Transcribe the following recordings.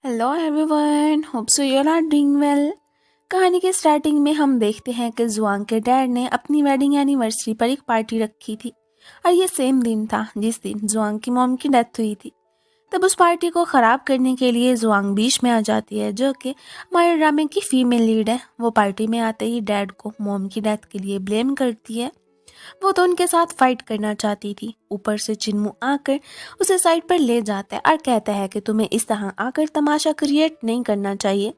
Hello everyone, hope so you are doing well. कहानी के starting में हम देखते हैं कि जुआंग के डैड ने अपनी वेडिंग एनिवर्सरी पर एक पार्टी रखी थी और ये सेम दिन था जिस दिन जुआंग की मॉम की डेथ हुई थी। तब उस पार्टी को ख़राब करने के लिए जुआंग बीच में आ जाती है, जो कि हमारे ड्रामे की फीमेल लीड है। वो पार्टी में आते ही डैड को मॉम की डेथ के लिए ब्लेम करती है। वो तो उनके साथ फाइट करना चाहती थी। ऊपर से चिन्मू आकर उसे साइड पर ले जाता है और कहता है कि तुम्हें इस तरह आकर तमाशा क्रिएट नहीं करना चाहिए,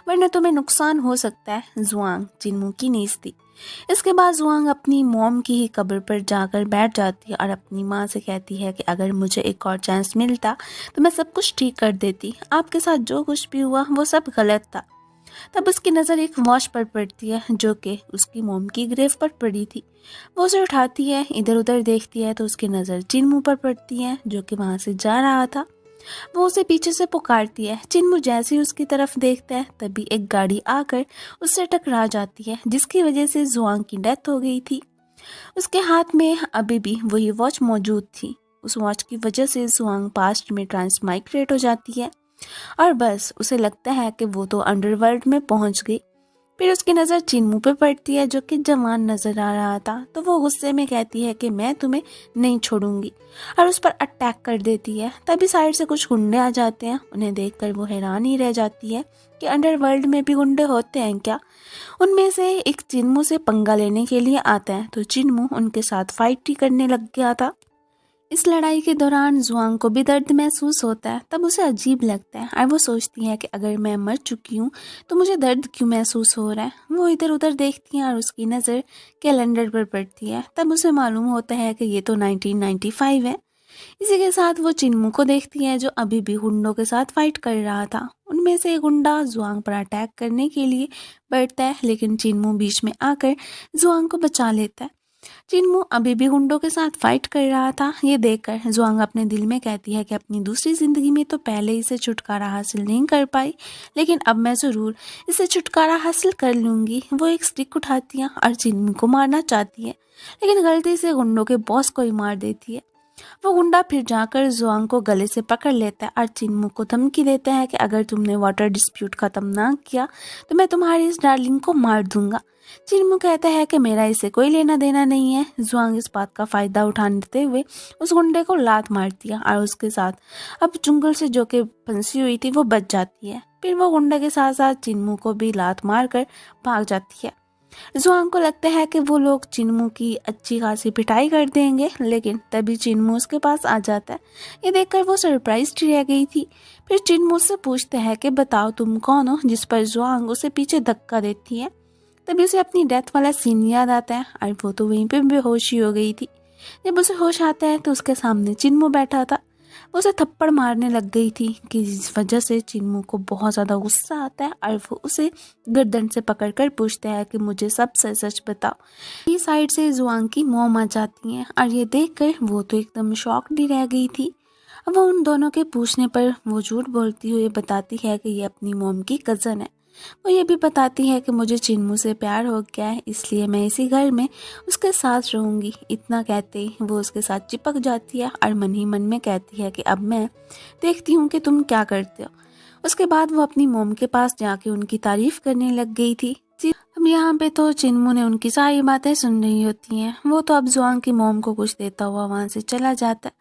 वरना तुम्हें नुकसान हो सकता है। जुआंग चिन्मू की नीज थी। इसके बाद जुआंग अपनी मॉम की ही कब्र पर जाकर बैठ जाती है और अपनी माँ से कहती है कि अगर मुझे एक और चांस मिलता तो मैं सब कुछ ठीक कर देती। आपके साथ जो कुछ भी हुआ वो सब गलत था। तब उसकी नज़र एक वॉच पर पड़ती है जो कि उसकी मोम की ग्रेव पर पड़ी थी। वो उसे उठाती है, इधर उधर देखती है तो उसकी नज़र चिन्मू पर पड़ती है जो कि वहाँ से जा रहा था। वो उसे पीछे से पुकारती है। चिन्मू जैसे ही उसकी तरफ देखता है तभी एक गाड़ी आकर उससे टकरा जाती है, जिसकी वजह से जुआंग की डेथ हो गई थी। उसके हाथ में अभी भी वही वॉच मौजूद थी। उस वॉच की वजह से जुआंग पास्ट में ट्रांसमाइग्रेट हो जाती है और बस उसे लगता है कि वो तो अंडरवर्ल्ड में पहुंच गई। फिर उसकी नज़र चिन्मू पे पड़ती है जो कि जवान नज़र आ रहा था। तो वो गुस्से में कहती है कि मैं तुम्हें नहीं छोड़ूंगी और उस पर अटैक कर देती है। तभी साइड से कुछ गुंडे आ जाते हैं। उन्हें देखकर वो हैरान ही रह जाती है कि अंडरवर्ल्ड में भी गुंडे होते हैं क्या। उनमें से एक चिन्मू से पंगा लेने के लिए आता है तो चिन्मू उनके साथ फाइट ही करने लग गया था। इस लड़ाई के दौरान जुआंग को भी दर्द महसूस होता है। तब उसे अजीब लगता है और वो सोचती है कि अगर मैं मर चुकी हूँ तो मुझे दर्द क्यों महसूस हो रहा है। वो इधर उधर देखती है और उसकी नज़र कैलेंडर पर पड़ती है। तब उसे मालूम होता है कि ये तो 1995 है। इसी के साथ वो चिन्मू को देखती है जो अभी भी गुंडों के साथ फाइट कर रहा था। उनमें से एक गुंडा जुआंग पर अटैक करने के लिए बढ़ता है, लेकिन चिन्मू बीच में आकर जुआंग को बचा लेता है। चिन्मू अभी भी गुंडों के साथ फाइट कर रहा था। ये देखकर जुआंग अपने दिल में कहती है कि अपनी दूसरी जिंदगी में तो पहले इसे छुटकारा हासिल नहीं कर पाई, लेकिन अब मैं ज़रूर इसे छुटकारा हासिल कर लूँगी। वो एक स्टिक उठाती है और चिन्मू को मारना चाहती है, लेकिन गलती से गुंडों के बॉस को ही मार देती है। वो गुंडा फिर जाकर जुआंग को गले से पकड़ लेता है और चिन्मू को धमकी देता है कि अगर तुमने वाटर डिस्प्यूट खत्म ना किया तो मैं तुम्हारी इस डार्लिंग को मार दूंगा। चिन्मू कहता है कि मेरा इससे कोई लेना देना नहीं है। जुआंग इस बात का फायदा उठाते हुए उस गुंडे को लात मारती है और उसके साथ अब चुंगल से जो कि फंसी हुई थी वो बच जाती है। फिर वो गुंडे के साथ साथ चिन्मू को भी लात मारकर भाग जाती है। जुआंग को लगता है कि वो लोग चिन्मू की अच्छी खासी पिटाई कर देंगे, लेकिन तभी चिन्मू उसके पास आ जाता है। ये देखकर वो सरप्राइज रह गई थी। फिर चिन्मू से पूछता है कि बताओ तुम कौन हो, जिस पर जुआंग उसे पीछे धक्का देती है। तभी उसे अपनी डेथ वाला सीन याद आता है और वो तो वहीं पे बेहोशी हो गई थी। जब उसे होश आता है तो उसके सामने चिन्मू बैठा था। वो उसे थप्पड़ मारने लग गई थी कि जिस वजह से चिन्मू को बहुत ज़्यादा गुस्सा आता है और वो उसे गर्दन से पकड़कर पूछता है कि मुझे सब सच सच बताओ। ये साइड से जुआंग की मॉम आ जाती हैं और ये देखकर वो तो एकदम शॉक्ड ही रह गई थी। अब वो उन दोनों के पूछने पर वो झूठ बोलती हुई बताती है कि ये अपनी मॉम की कज़न है। वो ये भी बताती है कि मुझे चिन्मू से प्यार हो गया है, इसलिए मैं इसी घर में उसके साथ रहूँगी। इतना कहते ही वो उसके साथ चिपक जाती है और मन ही मन में कहती है कि अब मैं देखती हूँ कि तुम क्या करते हो। उसके बाद वो अपनी मोम के पास जाके उनकी तारीफ करने लग गई थी। अब यहाँ पे तो चिन्मू ने उनकी सारी बातें सुन रही होती हैं। वो तो अब जुआंग की मोम को कुछ देता हुआ वहाँ से चला जाता है।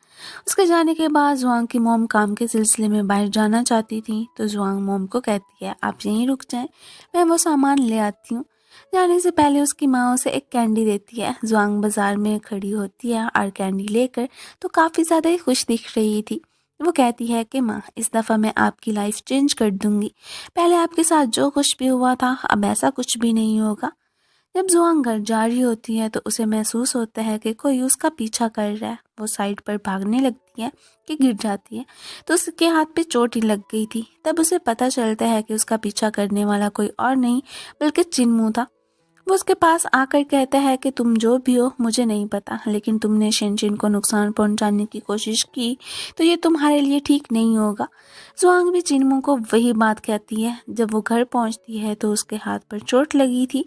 उसके जाने के बाद जुआंग की मोम काम के सिलसिले में बाहर जाना चाहती थी तो जुआंग मोम को कहती है आप यहीं रुक जाएं, मैं वो सामान ले आती हूँ। जाने से पहले उसकी माँ उसे एक कैंडी देती है। जुआंग बाजार में खड़ी होती है और कैंडी लेकर तो काफ़ी ज़्यादा ही खुश दिख रही थी। वो कहती है कि माँ इस दफ़ा मैं आपकी लाइफ चेंज कर दूंगी। पहले आपके साथ जो कुछ भी हुआ था अब ऐसा कुछ भी नहीं होगा। जब जुआंग घर जा रही होती है तो उसे महसूस होता है कि कोई उसका पीछा कर रहा है। वो साइड पर भागने लगती है कि गिर जाती है तो उसके हाथ पे चोट ही लग गई थी। तब उसे पता चलता है कि उसका पीछा करने वाला कोई और नहीं बल्कि चिन्मू था। वो उसके पास आकर कहता है कि तुम जो भी हो मुझे नहीं पता, लेकिन तुमने शिनचिन को नुकसान पहुंचाने की कोशिश की तो ये तुम्हारे लिए ठीक नहीं होगा। जुआंग भी चिन्मू को वही बात कहती है। जब वो घर पहुंचती है तो उसके हाथ पर चोट लगी थी।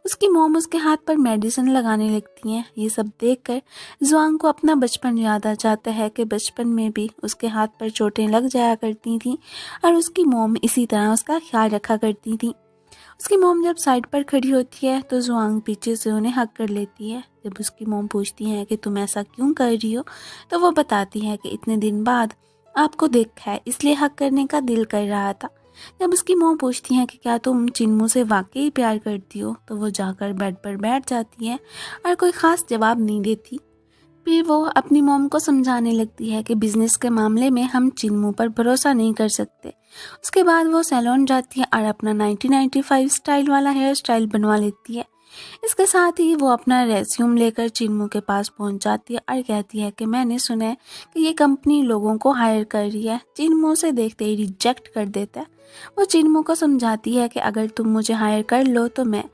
उसकी मॉम उसके हाथ पर मेडिसिन लगाने लगती हैं। ये सब देखकर जुआंग को अपना बचपन याद आ जाता है कि बचपन में भी उसके हाथ पर चोटें लग जाया करती थीं और उसकी मॉम इसी तरह उसका ख्याल रखा करती थी। उसकी मॉम जब साइड पर खड़ी होती है तो जुआंग पीछे से उन्हें हक कर लेती है। जब उसकी मॉम पूछती है कि तुम ऐसा क्यों कर रही हो, तो वो बताती है कि इतने दिन बाद आपको देखा है इसलिए हक करने का दिल कर रहा था। जब उसकी मॉम पूछती है कि क्या तुम चिन्मू से वाकई प्यार करती हो, तो वो जाकर बेड पर बैठ जाती है और कोई ख़ास जवाब नहीं देती। फिर वो अपनी मॉम को समझाने लगती है कि बिजनेस के मामले में हम चिन्मू पर भरोसा नहीं कर सकते। उसके बाद वो सैलून जाती है और अपना 1995 स्टाइल वाला हेयर स्टाइल बनवा लेती है। इसके साथ ही वो अपना रेज्यूम लेकर चिन्मू के पास पहुंच जाती है और कहती है कि मैंने सुना है कि ये कंपनी लोगों को हायर कर रही है। चिन्मू से देखते ही रिजेक्ट कर देता है। वो चिन्मू को समझाती है कि अगर तुम मुझे हायर कर लो तो मैं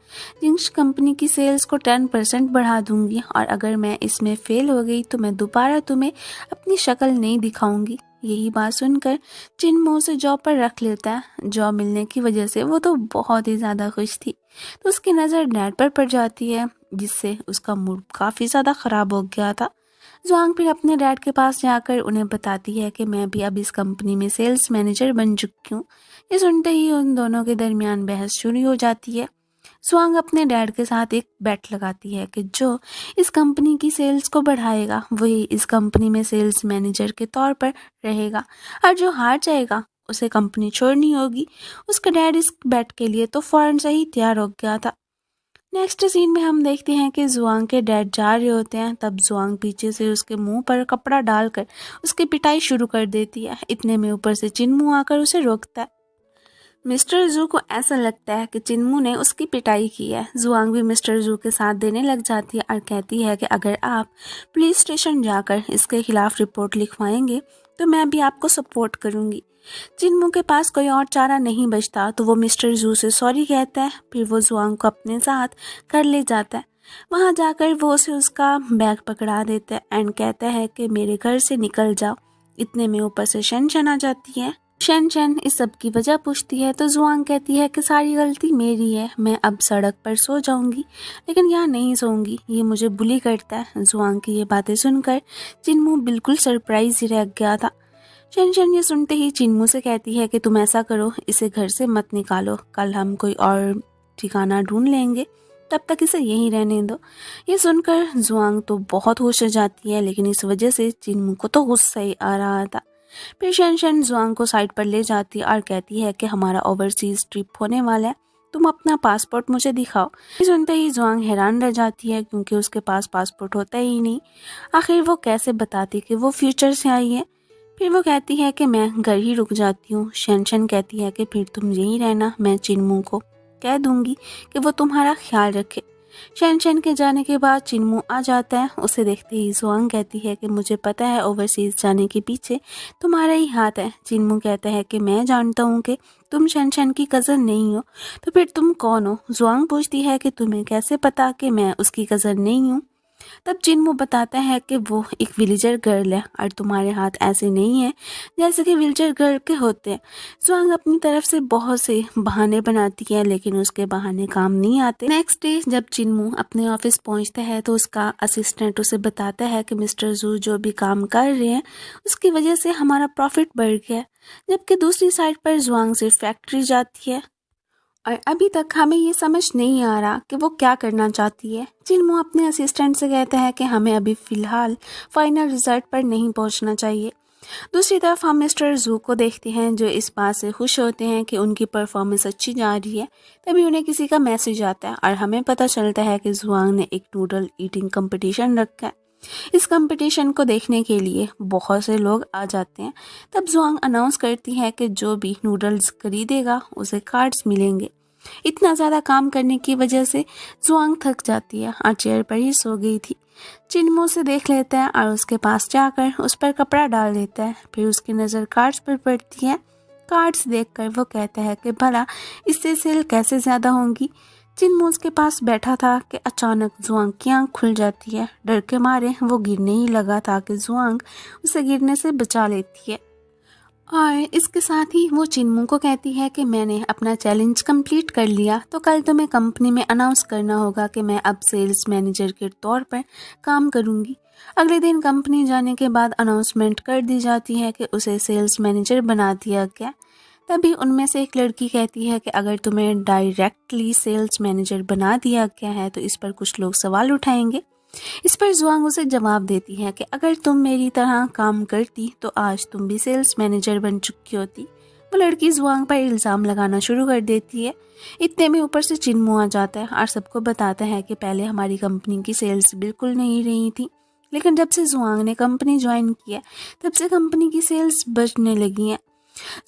जिंक्स कंपनी की सेल्स को 10% बढ़ा दूंगी और अगर मैं इसमें फेल हो गई तो मैं दोबारा तुम्हें अपनी शक्ल नहीं दिखाऊंगी। यही बात सुनकर चिन्मू से जॉब पर रख लेता है। जॉब मिलने की वजह से वो तो बहुत ही ज़्यादा खुश थी, तो उसकी नज़र डैड पर पड़ जाती है जिससे उसका मूड काफ़ी ज़्यादा ख़राब हो गया था। जुआंग फिर अपने डैड के पास जाकर उन्हें बताती है कि मैं भी अब इस कंपनी में सेल्स मैनेजर बन चुकी हूँ। ये सुनते ही उन दोनों के दरमियान बहस शुरू हो जाती है। जुआंग अपने डैड के साथ एक बेट लगाती है कि जो इस कंपनी की सेल्स को बढ़ाएगा वही इस कंपनी में सेल्स मैनेजर के तौर पर रहेगा और जो हार जाएगा उसे कंपनी छोड़नी होगी। उसका डैड इस बेट के लिए तो फौरन से ही तैयार हो गया था। नेक्स्ट सीन में हम देखते हैं कि जुआंग के डैड जा रहे होते हैं, तब जुआंग पीछे से उसके मुंह पर कपड़ा डालकर उसकी पिटाई शुरू कर देती है। इतने में ऊपर से चिन्मू आकर उसे रोकता है। मिस्टर जू को ऐसा लगता है कि चिन्मू ने उसकी पिटाई की है। जुआंग भी मिस्टर जू के साथ देने लग जाती है और कहती है कि अगर आप पुलिस स्टेशन जाकर इसके खिलाफ रिपोर्ट लिखवाएंगे तो मैं भी आपको सपोर्ट करूंगी। चिन्मू के पास कोई और चारा नहीं बचता तो वो मिस्टर जू से सॉरी कहता है। फिर वो जुआंग को अपने साथ घर ले जाता है। वहाँ जाकर वो उसे उसका बैग पकड़ा देता है एंड कहता है कि मेरे घर से निकल जाओ। इतने में ऊपर से शन आ जाती है। शन इस सब की वजह पूछती है तो जुआंग कहती है कि सारी गलती मेरी है, मैं अब सड़क पर सो जाऊंगी लेकिन यहाँ नहीं सोऊंगी, ये मुझे बुली करता है। जुआंग की ये बातें सुनकर चिन्मू बिल्कुल सरप्राइज ही रह गया था। शन ये सुनते ही चिन्मू से कहती है कि तुम ऐसा करो, इसे घर से मत निकालो, कल हम कोई और ठिकाना ढूंढ लेंगे, तब तक इसे यहीं रहने दो। ये सुनकर जुआंग तो बहुत खुश हो जाती है, लेकिन इस वजह से चिन्मू को तो गुस्सा ही आ रहा था। फिर शन जुआंग को साइड पर ले जाती है और कहती है कि हमारा ओवरसीज ट्रिप होने वाला है, तुम अपना पासपोर्ट मुझे दिखाओ। ये सुनते ही जुआंग हैरान रह जाती है क्योंकि उसके पास पासपोर्ट होता ही नहीं। आखिर वो कैसे बताती कि वो फ्यूचर से आई है। फिर वो कहती है कि मैं घर ही रुक जाती हूँ। शन कहती है कि फिर तुम यहीं रहना, मैं चिन्मू को कह दूंगी कि वो तुम्हारा ख्याल रखे। शन के जाने के बाद चिन्मू आ जाता है। उसे देखते ही जुआंग कहती है कि मुझे पता है ओवरसीज जाने के पीछे तुम्हारा ही हाथ है। चिन्मू कहता है कि मैं जानता हूँ कि तुम शन की कज़न नहीं हो, तो फिर तुम कौन हो? जुआंग पूछती है कि तुम्हें कैसे पता कि मैं उसकी कज़न नहीं हूँ? तब चिन्मू बताता है कि वो एक विलेजर गर्ल है और तुम्हारे हाथ ऐसे नहीं है जैसे कि विलेजर गर्ल के होते हैं। जुआंग अपनी तरफ से बहुत से बहाने बनाती है लेकिन उसके बहाने काम नहीं आते। नेक्स्ट डे जब चिन्मू अपने ऑफिस पहुंचता है तो उसका असिस्टेंट उसे बताता है कि मिस्टर जू जो भी काम कर रहे हैं उसकी वजह से हमारा प्रॉफिट बढ़ गया, जबकि दूसरी साइड पर जुआंग सिर्फ फैक्ट्री जाती है और अभी तक हमें ये समझ नहीं आ रहा कि वो क्या करना चाहती है। चिन्मू अपने असिस्टेंट से कहता है कि हमें अभी फ़िलहाल फाइनल रिजल्ट पर नहीं पहुंचना चाहिए। दूसरी तरफ हम मिस्टर जू को देखते हैं जो इस बात से खुश होते हैं कि उनकी परफॉर्मेंस अच्छी जा रही है। तभी उन्हें किसी का मैसेज आता है और हमें पता चलता है कि जुआंग ने एक नूडल ईटिंग कंपटीशन रखा है। इस कंपटीशन को देखने के लिए बहुत से लोग आ जाते हैं। तब जुआंग अनाउंस करती है कि जो भी नूडल्स खरीदेगा उसे कार्ड्स मिलेंगे। इतना ज़्यादा काम करने की वजह से जुआंग थक जाती है और चेयर पर ही सो गई थी। चिन्मू से देख लेता है और उसके पास जाकर उस पर कपड़ा डाल देता है। फिर उसकी नज़र कार्ड्स पर पड़ती है। कार्ड्स देखकर वो कहता है कि भला इससे सेल कैसे ज़्यादा होंगी। चिन्मू उसके पास बैठा था कि अचानक जुआंग की आँख खुल जाती है। डर के मारे वो गिरने ही लगा था कि जुआंग उसे गिरने से बचा लेती है और इसके साथ ही वो चिन्मू को कहती है कि मैंने अपना चैलेंज कंप्लीट कर लिया, तो कल तुम्हें कंपनी में अनाउंस करना होगा कि मैं अब सेल्स मैनेजर के तौर पर काम करूंगी। अगले दिन कंपनी जाने के बाद अनाउंसमेंट कर दी जाती है कि उसे सेल्स मैनेजर बना दिया गया। तभी उनमें से एक लड़की कहती है कि अगर तुम्हें डायरेक्टली सेल्स मैनेजर बना दिया गया है तो इस पर कुछ लोग सवाल उठाएंगे। इस पर जुआंग उसे जवाब देती है कि अगर तुम मेरी तरह काम करती तो आज तुम भी सेल्स मैनेजर बन चुकी होती। वो लड़की जुआंग पर इल्ज़ाम लगाना शुरू कर देती है। इतने में ऊपर से चिन्मू आ जाता है और सबको बताता है कि पहले हमारी कंपनी की सेल्स बिल्कुल नहीं रही थी, लेकिन जब से जुआंग ने कंपनी ज्वाइन किया तब से कंपनी की सेल्स बढ़ने लगी हैं।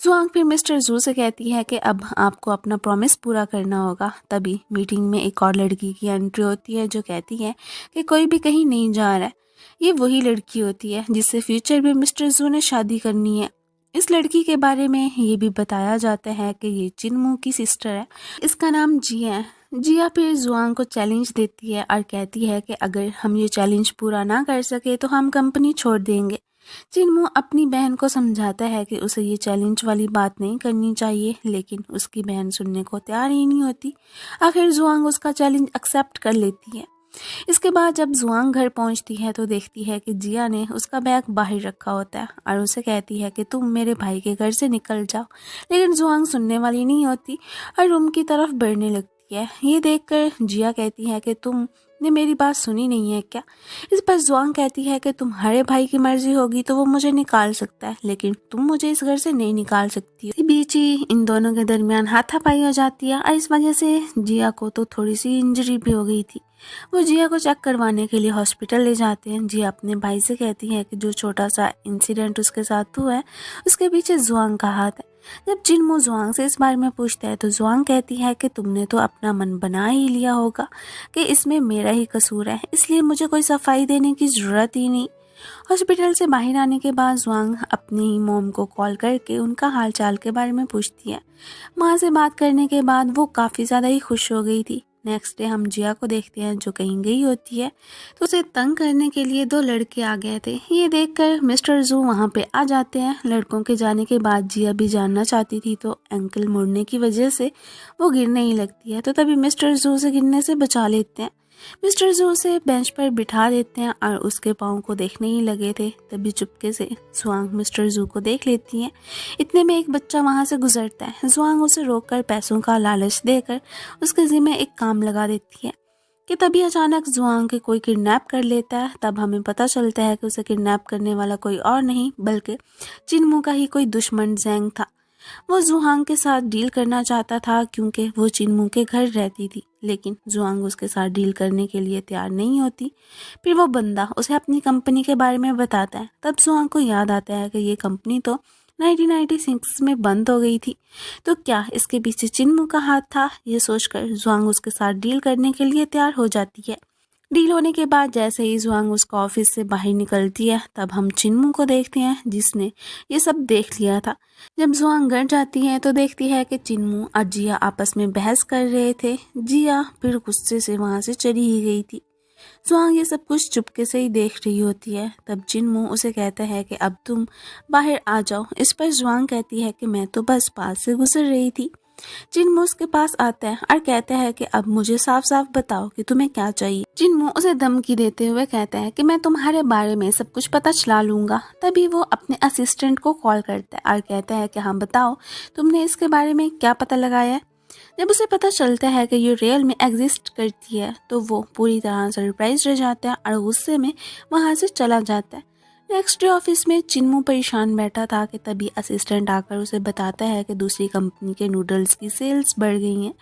जुआंग फिर मिस्टर जू से कहती है कि अब आपको अपना प्रॉमिस पूरा करना होगा। तभी मीटिंग में एक और लड़की की एंट्री होती है जो कहती है कि कोई भी कहीं नहीं जा रहा है। ये वही लड़की होती है जिससे फ्यूचर में मिस्टर जू ने शादी करनी है। इस लड़की के बारे में ये भी बताया जाता है कि ये चिन्मू की सिस्टर है, इसका नाम जिया है। जिया फिर जुआंग को चैलेंज देती है और कहती है कि अगर हम ये चैलेंज पूरा ना कर सके तो हम कंपनी छोड़ देंगे। चिन्मू अपनी बहन को समझाता है कि उसे ये चैलेंज वाली बात नहीं करनी चाहिए, लेकिन उसकी बहन सुनने को तैयार ही नहीं होती। आखिर जुआंग उसका चैलेंज एक्सेप्ट कर लेती है। इसके बाद जब जुआंग घर पहुंचती है तो देखती है कि जिया ने उसका बैग बाहर रखा होता है और उसे कहती है कि तुम मेरे भाई के घर से निकल जाओ, लेकिन जुआंग सुनने वाली नहीं होती और रूम की तरफ बढ़ने लगती है। ये देखकर जिया कहती है कि तुमने मेरी बात सुनी नहीं है क्या। इस पर जुआंग कहती है कि तुम्हारे भाई की मर्जी होगी तो वो मुझे निकाल सकता है, लेकिन तुम मुझे इस घर से नहीं निकाल सकती। इसी बीच ही इन दोनों के दरमियान हाथापाई हो जाती है और इस वजह से जिया को तो थोड़ी सी इंजरी भी हो गई थी। वो जिया को चेक करवाने के लिए हॉस्पिटल ले जाते हैं। जिया अपने भाई से कहती है कि जो छोटा सा इंसिडेंट उसके साथ हुआ है उसके पीछे जुआंग का हाथ है। जब चिन्मू जुआंग से इस बारे में पूछता है तो जुआंग कहती है कि तुमने तो अपना मन बना ही लिया होगा कि इसमें मेरा ही कसूर है, इसलिए मुझे कोई सफाई देने की ज़रूरत ही नहीं। हॉस्पिटल से बाहर आने के बाद जुआंग अपनी मॉम को कॉल करके उनका हालचाल के बारे में पूछती है। माँ से बात करने के बाद वो काफ़ी ज़्यादा ही खुश हो गई थी। नेक्स्ट डे हम जिया को देखते हैं जो कहीं गई होती है तो उसे तंग करने के लिए दो लड़के आ गए थे। ये देखकर मिस्टर जू वहाँ पे आ जाते हैं। लड़कों के जाने के बाद जिया भी जानना चाहती थी तो एंकल मुड़ने की वजह से वो गिरने ही लगती है, तो तभी मिस्टर जू से गिरने से बचा लेते हैं। मिस्टर जू उसे बेंच पर बिठा देते हैं और उसके पाँव को देखने ही लगे थे। तभी चुपके से जुआंग मिस्टर जू को देख लेती है। इतने में एक बच्चा वहां से गुजरता है। जुआंग उसे रोककर पैसों का लालच देकर उसके जिम्मे एक काम लगा देती है कि तभी अचानक जुआंग के कोई किडनैप कर लेता है। तब हमें पता चलता है कि उसे किडनैप करने वाला कोई और नहीं बल्कि चिन्मू का ही कोई दुश्मन जैंग था। वो जुआंग के साथ डील करना चाहता था क्योंकि वो चिन्मू के घर रहती थी, लेकिन जुआंग उसके साथ डील करने के लिए तैयार नहीं होती। फिर वो बंदा उसे अपनी कंपनी के बारे में बताता है। तब जुआंग को याद आता है कि ये कंपनी तो 1996 में बंद हो गई थी, तो क्या इसके पीछे चिन्मू का हाथ था। ये सोचकर जुआंग उसके साथ डील करने के लिए तैयार हो जाती है। डील होने के बाद जैसे ही जुआंग उसका ऑफिस से बाहर निकलती है तब हम चिन्मू को देखते हैं जिसने ये सब देख लिया था। जब जुआंग घर जाती है तो देखती है कि चिन्मू और जिया आपस में बहस कर रहे थे। जिया फिर गुस्से से वहां से चली ही गई थी। जुआंग ये सब कुछ चुपके से ही देख रही होती है। तब चिन्मू उसे कहता है कि अब तुम बाहर आ जाओ। इस पर जुआंग कहती है कि मैं तो बस पास से गुजर रही थी। चिन्मू उसके पास आता है और कहता है कि अब मुझे साफ साफ बताओ कि तुम्हें क्या चाहिए। चिन्मू उसे धमकी देते हुए कहता है कि मैं तुम्हारे बारे में सब कुछ पता चला लूंगा। तभी वो अपने असिस्टेंट को कॉल करता है और कहता है कि हाँ बताओ तुमने इसके बारे में क्या पता लगाया है। जब उसे पता चलता है कि ये रियल में एग्जिस्ट करती है तो वो पूरी तरह सरप्राइज रह जाता है और गुस्से में वहाँ से चला जाता है। नेक्स्ट डे ऑफिस में चिन्मू परेशान बैठा था कि तभी असिस्टेंट आकर उसे बताता है कि दूसरी कंपनी के नूडल्स की सेल्स बढ़ गई हैं।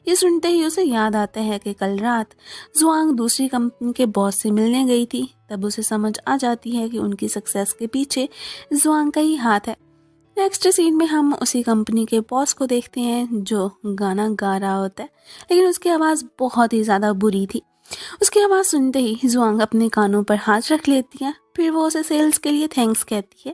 ये सुनते ही उसे याद आता है कि कल रात जुआंग दूसरी कंपनी के बॉस से मिलने गई थी। तब उसे समझ आ जाती है कि उनकी सक्सेस के पीछे जुआंग का ही हाथ है। नेक्स्ट सीन में हम उसी कंपनी के बॉस को देखते हैं जो गाना गा रहा होता है, लेकिन उसकी आवाज़ बहुत ही ज़्यादा बुरी थी। उसकी आवाज़ सुनते ही जुआंग अपने कानों पर हाथ रख लेती है। फिर वो उसे सेल्स के लिए थैंक्स कहती है।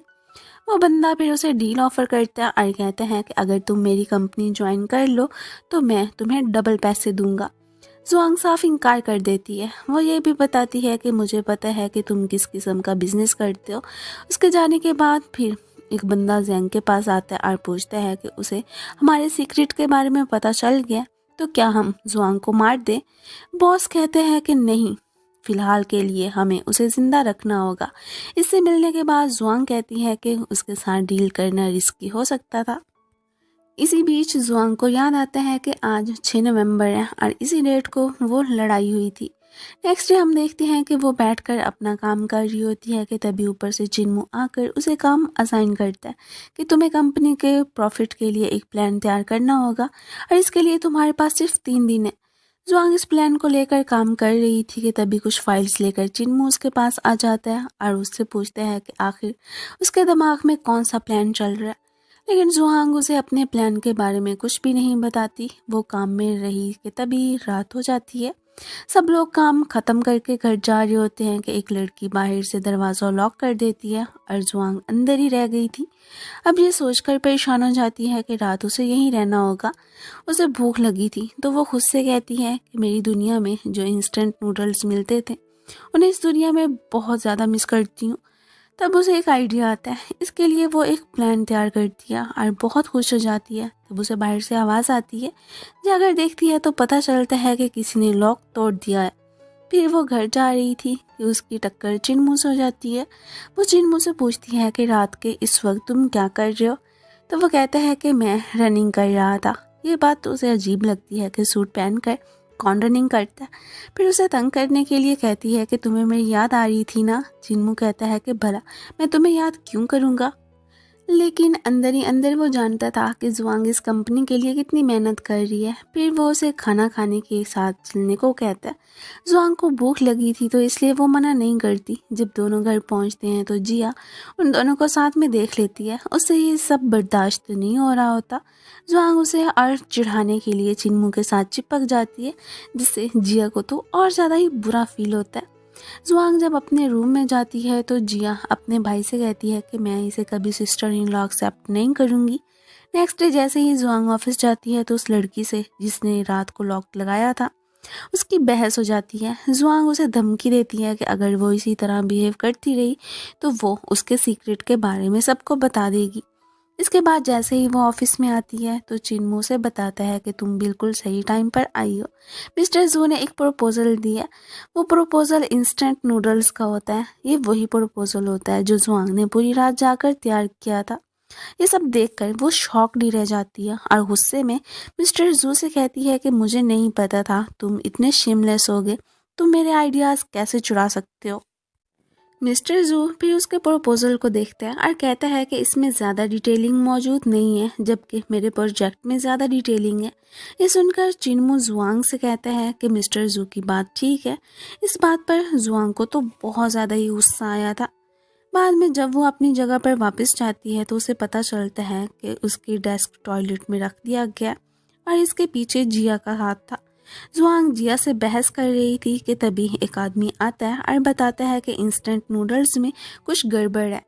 वो बंदा फिर उसे डील ऑफर करता है और कहता है कि अगर तुम मेरी कंपनी ज्वाइन कर लो तो मैं तुम्हें डबल पैसे दूंगा। जुआंग साफ इनकार कर देती है। वो ये भी बताती है कि मुझे पता है कि तुम किस किस्म का बिजनेस करते हो। उसके जाने के बाद फिर एक बंदा जैंग के पास आता है और पूछता है कि उसे हमारे सीक्रेट के बारे में पता चल गया, तो क्या हम जुआंग को मार दें। बॉस कहते हैं कि नहीं, फिलहाल के लिए हमें उसे जिंदा रखना होगा। इससे मिलने के बाद जुआंग कहती है कि उसके साथ डील करना रिस्की हो सकता था। इसी बीच जुआंग को याद आता है कि आज 6 नवंबर है और इसी डेट को वो लड़ाई हुई थी। नेक्स्ट डे हम देखते हैं कि वो बैठकर अपना काम कर रही होती है कि तभी ऊपर से चिन्मू आकर उसे काम असाइन करता है कि तुम्हें कंपनी के प्रॉफिट के लिए एक प्लान तैयार करना होगा और इसके लिए तुम्हारे पास सिर्फ 3 दिन है। जुआंग इस प्लान को लेकर काम कर रही थी कि तभी कुछ फाइल्स लेकर चिन्मू उसके पास आ जाता है और उससे पूछता है कि आखिर उसके दिमाग में कौन सा प्लान चल रहा है। लेकिन जुआंग उसे अपने प्लान के बारे में कुछ भी नहीं बताती। वो काम में रही कि तभी रात हो जाती है। सब लोग काम खत्म करके घर जा रहे होते हैं कि एक लड़की बाहर से दरवाज़ा लॉक कर देती है और जुआंग अंदर ही रह गई थी। अब ये सोचकर परेशान हो जाती है कि रात उसे यहीं रहना होगा। उसे भूख लगी थी तो वो खुद से कहती है कि मेरी दुनिया में जो इंस्टेंट नूडल्स मिलते थे उन्हें इस दुनिया में बहुत ज़्यादा मिस करती हूँ। तब उसे एक आइडिया आता है। इसके लिए वो एक प्लान तैयार करती है और बहुत खुश हो जाती है। तब उसे बाहर से आवाज़ आती है। जाकर देखती है तो पता चलता है कि किसी ने लॉक तोड़ दिया है। फिर वो घर जा रही थी कि उसकी टक्कर चिन्मू से हो जाती है। वो चिन्मू से पूछती है कि रात के इस वक्त तुम क्या कर रहे हो। तो वो कहता है कि मैं रनिंग कर रहा था। ये बात तो उसे अजीब लगती है कि सूट पहनकर कौन रनिंग करता है। फिर उसे तंग करने के लिए कहती है कि तुम्हें मेरी याद आ रही थी ना। चिन्मू कहता है कि भला मैं तुम्हें याद क्यों करूँगा। लेकिन अंदर ही अंदर वो जानता था कि जुआंग इस कंपनी के लिए कितनी मेहनत कर रही है। फिर वो उसे खाना खाने के साथ चलने को कहता है। जुआंग को भूख लगी थी तो इसलिए वो मना नहीं करती। जब दोनों घर पहुंचते हैं तो जिया उन दोनों को साथ में देख लेती है। उससे ये सब बर्दाश्त नहीं हो रहा होता। जुआंग उसे और चिढ़ाने के लिए चिन्मू के साथ चिपक जाती है, जिससे जिया को तो और ज़्यादा ही बुरा फील होता है। जुआंग जब अपने रूम में जाती है तो जिया अपने भाई से कहती है कि मैं इसे कभी सिस्टर इन लॉ एक्सेप्ट नहीं करूँगी। नेक्स्ट डे जैसे ही जुआंग ऑफिस जाती है तो उस लड़की से जिसने रात को लॉक लगाया था उसकी बहस हो जाती है। जुआंग उसे धमकी देती है कि अगर वो इसी तरह बिहेव करती रही तो वो उसके सीक्रेट के बारे में सबको बता देगी। इसके बाद जैसे ही वो ऑफिस में आती है तो चिन्मू से बताता है कि तुम बिल्कुल सही टाइम पर आई हो। मिस्टर जू ने एक प्रपोजल दिया। वो प्रपोजल इंस्टेंट नूडल्स का होता है। ये वही प्रपोजल होता है जो जुआंग ने पूरी रात जाकर तैयार किया था। ये सब देखकर वो शॉक्ड ही रह जाती है और गुस्से में मिस्टर जू से कहती है कि मुझे नहीं पता था तुम इतने शेमलेस होगे। तुम मेरे आइडियाज़ कैसे चुरा सकते हो। मिस्टर जू फिर उसके प्रपोजल को देखता है और कहता है कि इसमें ज़्यादा डिटेलिंग मौजूद नहीं है, जबकि मेरे प्रोजेक्ट में ज़्यादा डिटेलिंग है। ये सुनकर चिन्मू जुआंग से कहता है कि मिस्टर जू की बात ठीक है। इस बात पर जुआंग को तो बहुत ज़्यादा ही गुस्सा आया था। बाद में जब वो अपनी जगह पर वापस जाती है तो उसे पता चलता है कि उसकी डेस्क टॉयलेट में रख दिया गया और इसके पीछे जिया का हाथ था। जुआंग जिया से बहस कर रही थी कि तभी एक आदमी आता है और बताता है कि इंस्टेंट नूडल्स में कुछ गड़बड़ है।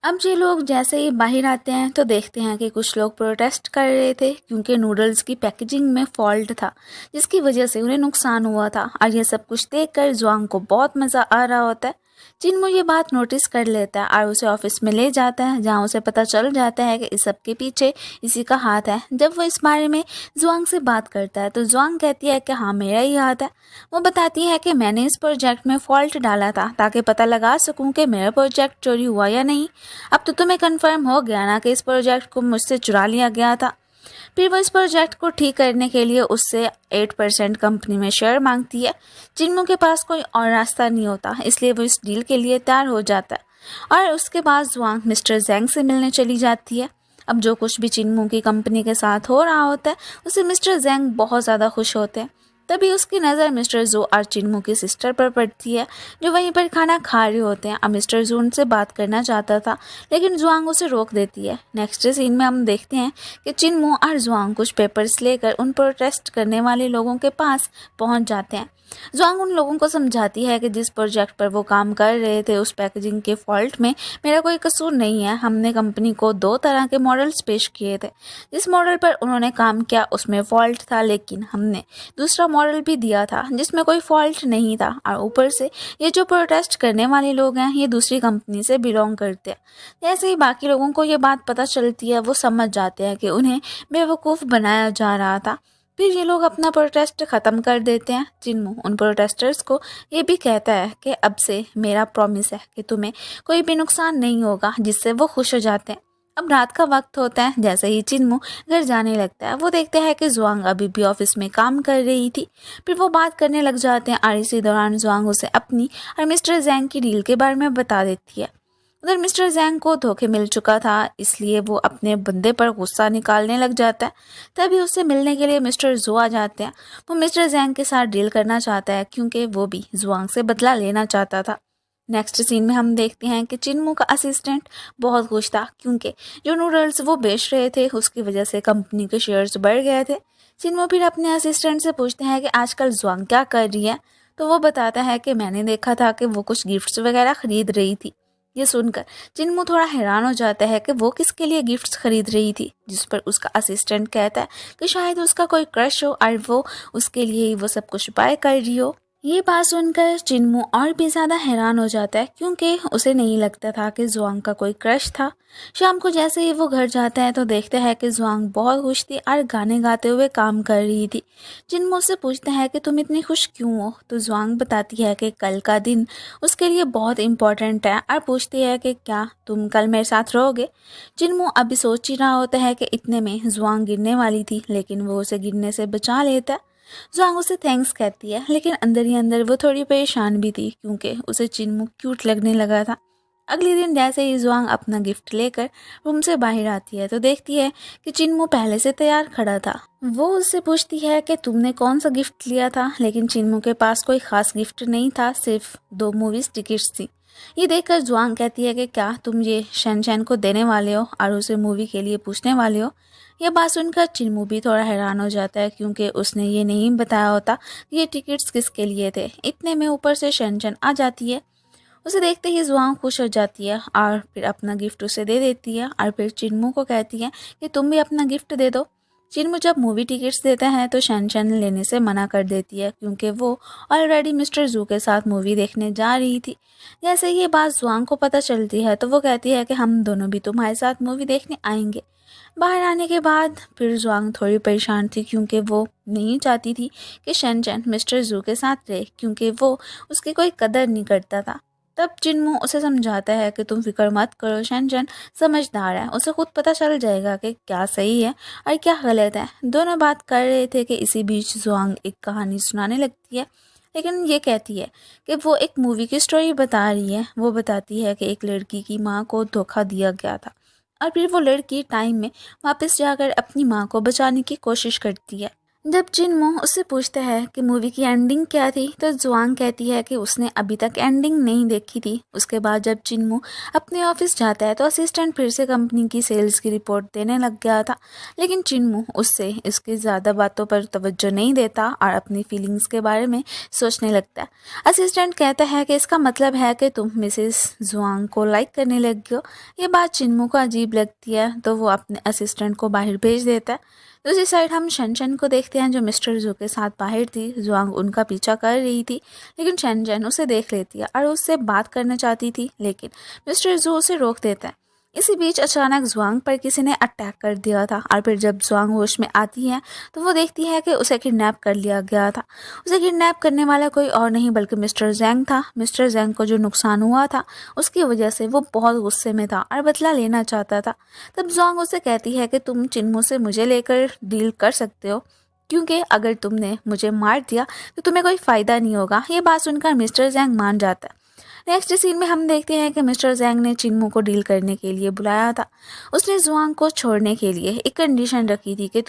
अब ये लोग जैसे ही बाहर आते हैं तो देखते हैं कि कुछ लोग प्रोटेस्ट कर रहे थे क्योंकि नूडल्स की पैकेजिंग में फॉल्ट था, जिसकी वजह से उन्हें नुकसान हुआ था। और ये सब कुछ देखकर जुआंग को बहुत मज़ा आ रहा होता है। चिन्मू ये बात नोटिस कर लेता है और उसे ऑफिस में ले जाता है, जहाँ उसे पता चल जाता है कि इस सब के पीछे इसी का हाथ है। जब वो इस बारे में जुआंग से बात करता है तो जुआंग कहती है कि हाँ मेरा ही हाथ है। वो बताती है कि मैंने इस प्रोजेक्ट में फॉल्ट डाला था ताकि पता लगा सकूं कि मेरा प्रोजेक्ट चोरी हुआ या नहीं। अब तो तुम्हें कंफर्म हो गया ना कि इस प्रोजेक्ट को मुझसे चुरा लिया गया था। फिर वो इस प्रोजेक्ट को ठीक करने के लिए उससे 8% कंपनी में शेयर मांगती है। चिन्मू के पास कोई और रास्ता नहीं होता, इसलिए वो इस डील के लिए तैयार हो जाता है। और उसके बाद जुआंग मिस्टर जैंग से मिलने चली जाती है। अब जो कुछ भी चिन्मू की कंपनी के साथ हो रहा होता है उसे मिस्टर जैंग बहुत ज़्यादा खुश होते हैं। तभी उसकी नज़र मिस्टर जू और चिन्मू की सिस्टर पर पड़ती है, जो वहीं पर खाना खा रहे होते हैं। अब मिस्टर जू उनसे बात करना चाहता था लेकिन जुआंग उसे रोक देती है। नेक्स्ट सीन में हम देखते हैं कि चिन्मू और जुआंग कुछ पेपर्स लेकर उन प्रोटेस्ट करने वाले लोगों के पास पहुंच जाते हैं। जुआंग उन लोगों को समझाती है कि जिस प्रोजेक्ट पर वो काम कर रहे थे उस पैकेजिंग के फॉल्ट में मेरा कोई कसूर नहीं है। हमने कंपनी को 2 तरह के मॉडल्स पेश किए थे। जिस मॉडल पर उन्होंने काम किया उसमें फॉल्ट था, लेकिन हमने दूसरा मॉडल भी दिया था जिसमें कोई फॉल्ट नहीं था, और ऊपर से ये जो प्रोटेस्ट करने वाले लोग हैं ये दूसरी कंपनी से बिलोंग करते हैं। जैसे ही बाकी लोगों को ये बात पता चलती है वो समझ जाते हैं कि उन्हें बेवकूफ़ बनाया जा रहा था। फिर ये लोग अपना प्रोटेस्ट ख़त्म कर देते हैं। चिन्मू उन प्रोटेस्टर्स को ये भी कहता है कि अब से मेरा प्रॉमिस है कि तुम्हें कोई भी नुकसान नहीं होगा, जिससे वो खुश हो जाते हैं। अब रात का वक्त होता है। जैसे ही चिन्मू घर जाने लगता है वो देखते हैं कि जुआंग अभी भी ऑफिस में काम कर रही थी। फिर वो बात करने लग जाते हैं और इसी दौरान जुआंग उसे अपनी और मिस्टर जैंग की डील के बारे में बता देती है। उधर मिस्टर जैंग को धोखे मिल चुका था, इसलिए वो अपने बंदे पर गुस्सा निकालने लग जाता है। तभी उससे मिलने के लिए मिस्टर जू आ जाते हैं। वो मिस्टर जैंग के साथ डील करना चाहता है क्योंकि वो भी जुआंग से बदला लेना चाहता था। नेक्स्ट सीन में हम देखते हैं कि चिन्मू का असिस्टेंट बहुत खुश था क्योंकि जो नूडल्स वो बेच रहे थे उसकी वजह से कंपनी के शेयर्स बढ़ गए थे। चिन्मू फिर अपने असिस्टेंट से पूछते हैं कि आजकल जुआंग क्या कर रही है, तो वो बताता है कि मैंने देखा था कि वो कुछ गिफ्ट्स वगैरह खरीद रही थी। ये सुनकर चिन्मू थोड़ा हैरान हो जाता है कि वो किसके लिए गिफ्ट्स खरीद रही थी, जिस पर उसका असिस्टेंट कहता है कि शायद उसका कोई क्रश हो और वो उसके लिए ही वो सब कुछ बाय कर रही हो। ये बात सुनकर चिन्मू और भी ज़्यादा हैरान हो जाता है क्योंकि उसे नहीं लगता था कि जुआंग का कोई क्रश था। शाम को जैसे ही वो घर जाता है तो देखता है कि जुआंग बहुत खुश थी और गाने गाते हुए काम कर रही थी। चिन्मू से पूछता है कि तुम इतनी खुश क्यों हो, तो जुआंग बताती है कि कल का दिन उसके लिए बहुत इम्पोर्टेंट है और पूछती है कि क्या तुम कल मेरे साथ रहोगे। चिन्मू अभी सोच ही रहा होता है कि इतने में जुआंग गिरने वाली थी, लेकिन वो उसे गिरने से बचा लेता है। जुआंग उसे थैंक्स कहती है, लेकिन अंदर ही अंदर वो थोड़ी परेशान भी थी क्योंकि उसे चिन्मू क्यूट लगने लगा था। अगले दिन जैसे ही जुआंग अपना गिफ्ट लेकर रूम से बाहर आती है तो देखती है कि चिन्मू पहले से तैयार खड़ा था। वो उससे पूछती है कि तुमने कौन सा गिफ्ट लिया था, लेकिन चिन्मू के पास कोई खास गिफ्ट नहीं था, सिर्फ 2 मूवीज टिकट्स थी। ये देखकर जुआंग कहती है कि क्या तुम ये शनशैन को देने वाले हो और उसे मूवी के लिए पूछने वाले हो। यह बात सुनकर चिन्मू भी थोड़ा हैरान हो जाता है क्योंकि उसने ये नहीं बताया होता कि ये टिकट्स किसके लिए थे। इतने में ऊपर से शनशैन आ जाती है। उसे देखते ही जुआंग खुश हो जाती है और फिर अपना गिफ्ट उसे दे देती है और फिर चिन्मू को कहती है कि तुम भी अपना गिफ्ट दे दो। चिन्मू जब मूवी टिकट्स देता है तो शनशैन लेने से मना कर देती है क्योंकि वो ऑलरेडी मिस्टर जू के साथ मूवी देखने जा रही थी। जैसे ये बात जुआंग को पता चलती है तो वो कहती है कि हम दोनों भी तुम्हारे साथ मूवी देखने आएंगे। बाहर आने के बाद फिर जुआंग थोड़ी परेशान थी क्योंकि वो नहीं चाहती थी कि शनशैन मिस्टर जू के साथ रहे क्योंकि वो उसकी कोई कदर नहीं करता था। तब चिन्मू उसे समझाता है कि तुम फिक्र मत करो, शनशैन समझदार है, उसे खुद पता चल जाएगा कि क्या सही है और क्या गलत है। दोनों बात कर रहे थे कि इसी बीच जुआंग एक कहानी सुनाने लगती है, लेकिन ये कहती है कि वो एक मूवी की स्टोरी बता रही है। वो बताती है कि एक लड़की की माँ को धोखा दिया गया था और फिर वो लड़की टाइम में वापस जाकर अपनी माँ को बचाने की कोशिश करती है। जब चिन्मू उससे पूछता है कि मूवी की एंडिंग क्या थी तो जुआंग कहती है कि उसने अभी तक एंडिंग नहीं देखी थी। उसके बाद जब चिन्मू अपने ऑफिस जाता है तो असिस्टेंट फिर से कंपनी की सेल्स की रिपोर्ट देने लग गया था, लेकिन चिन्मू उससे इसकी ज़्यादा बातों पर तवज्जो नहीं देता और अपनी फीलिंग्स के बारे में सोचने लगता है। असिस्टेंट कहता है कि इसका मतलब है कि तुम मिसेस जुआंग को लाइक करने लग गए हो। ये बात चिन्मू को अजीब लगती है तो वो अपने असिस्टेंट को बाहर भेज देता है। दूसरी साइड हम शनशैन को देखते हैं जो मिस्टर जू के साथ बाहर थी। जुआंग उनका पीछा कर रही थी, लेकिन शनशैन उसे देख लेती है और उससे बात करना चाहती थी, लेकिन मिस्टर जू उसे रोक देता है। इसी बीच अचानक जुआंग पर किसी ने अटैक कर दिया था और फिर जब जुआंग होश में आती है तो वो देखती है कि उसे किडनैप कर लिया गया था। उसे किडनैप करने वाला कोई और नहीं बल्कि मिस्टर जैंग था। मिस्टर जैंग को जो नुकसान हुआ था उसकी वजह से वो बहुत गुस्से में था और बदला लेना चाहता था। तब जुआंग उसे कहती है कि तुम चिन्मू से मुझे लेकर डील कर सकते हो क्योंकि अगर तुमने मुझे मार दिया तो तुम्हें कोई फ़ायदा नहीं होगा। ये बात सुनकर मिस्टर जैंग मान जाता है। नेक्स्ट सीन में हम देखते हैं कि मिस्टर जैंग ने चिन्मू को डील करने के लिए बुलाया था। उसने जुआंग को छोड़ने के लिए एक कंडीशन रखी थी कि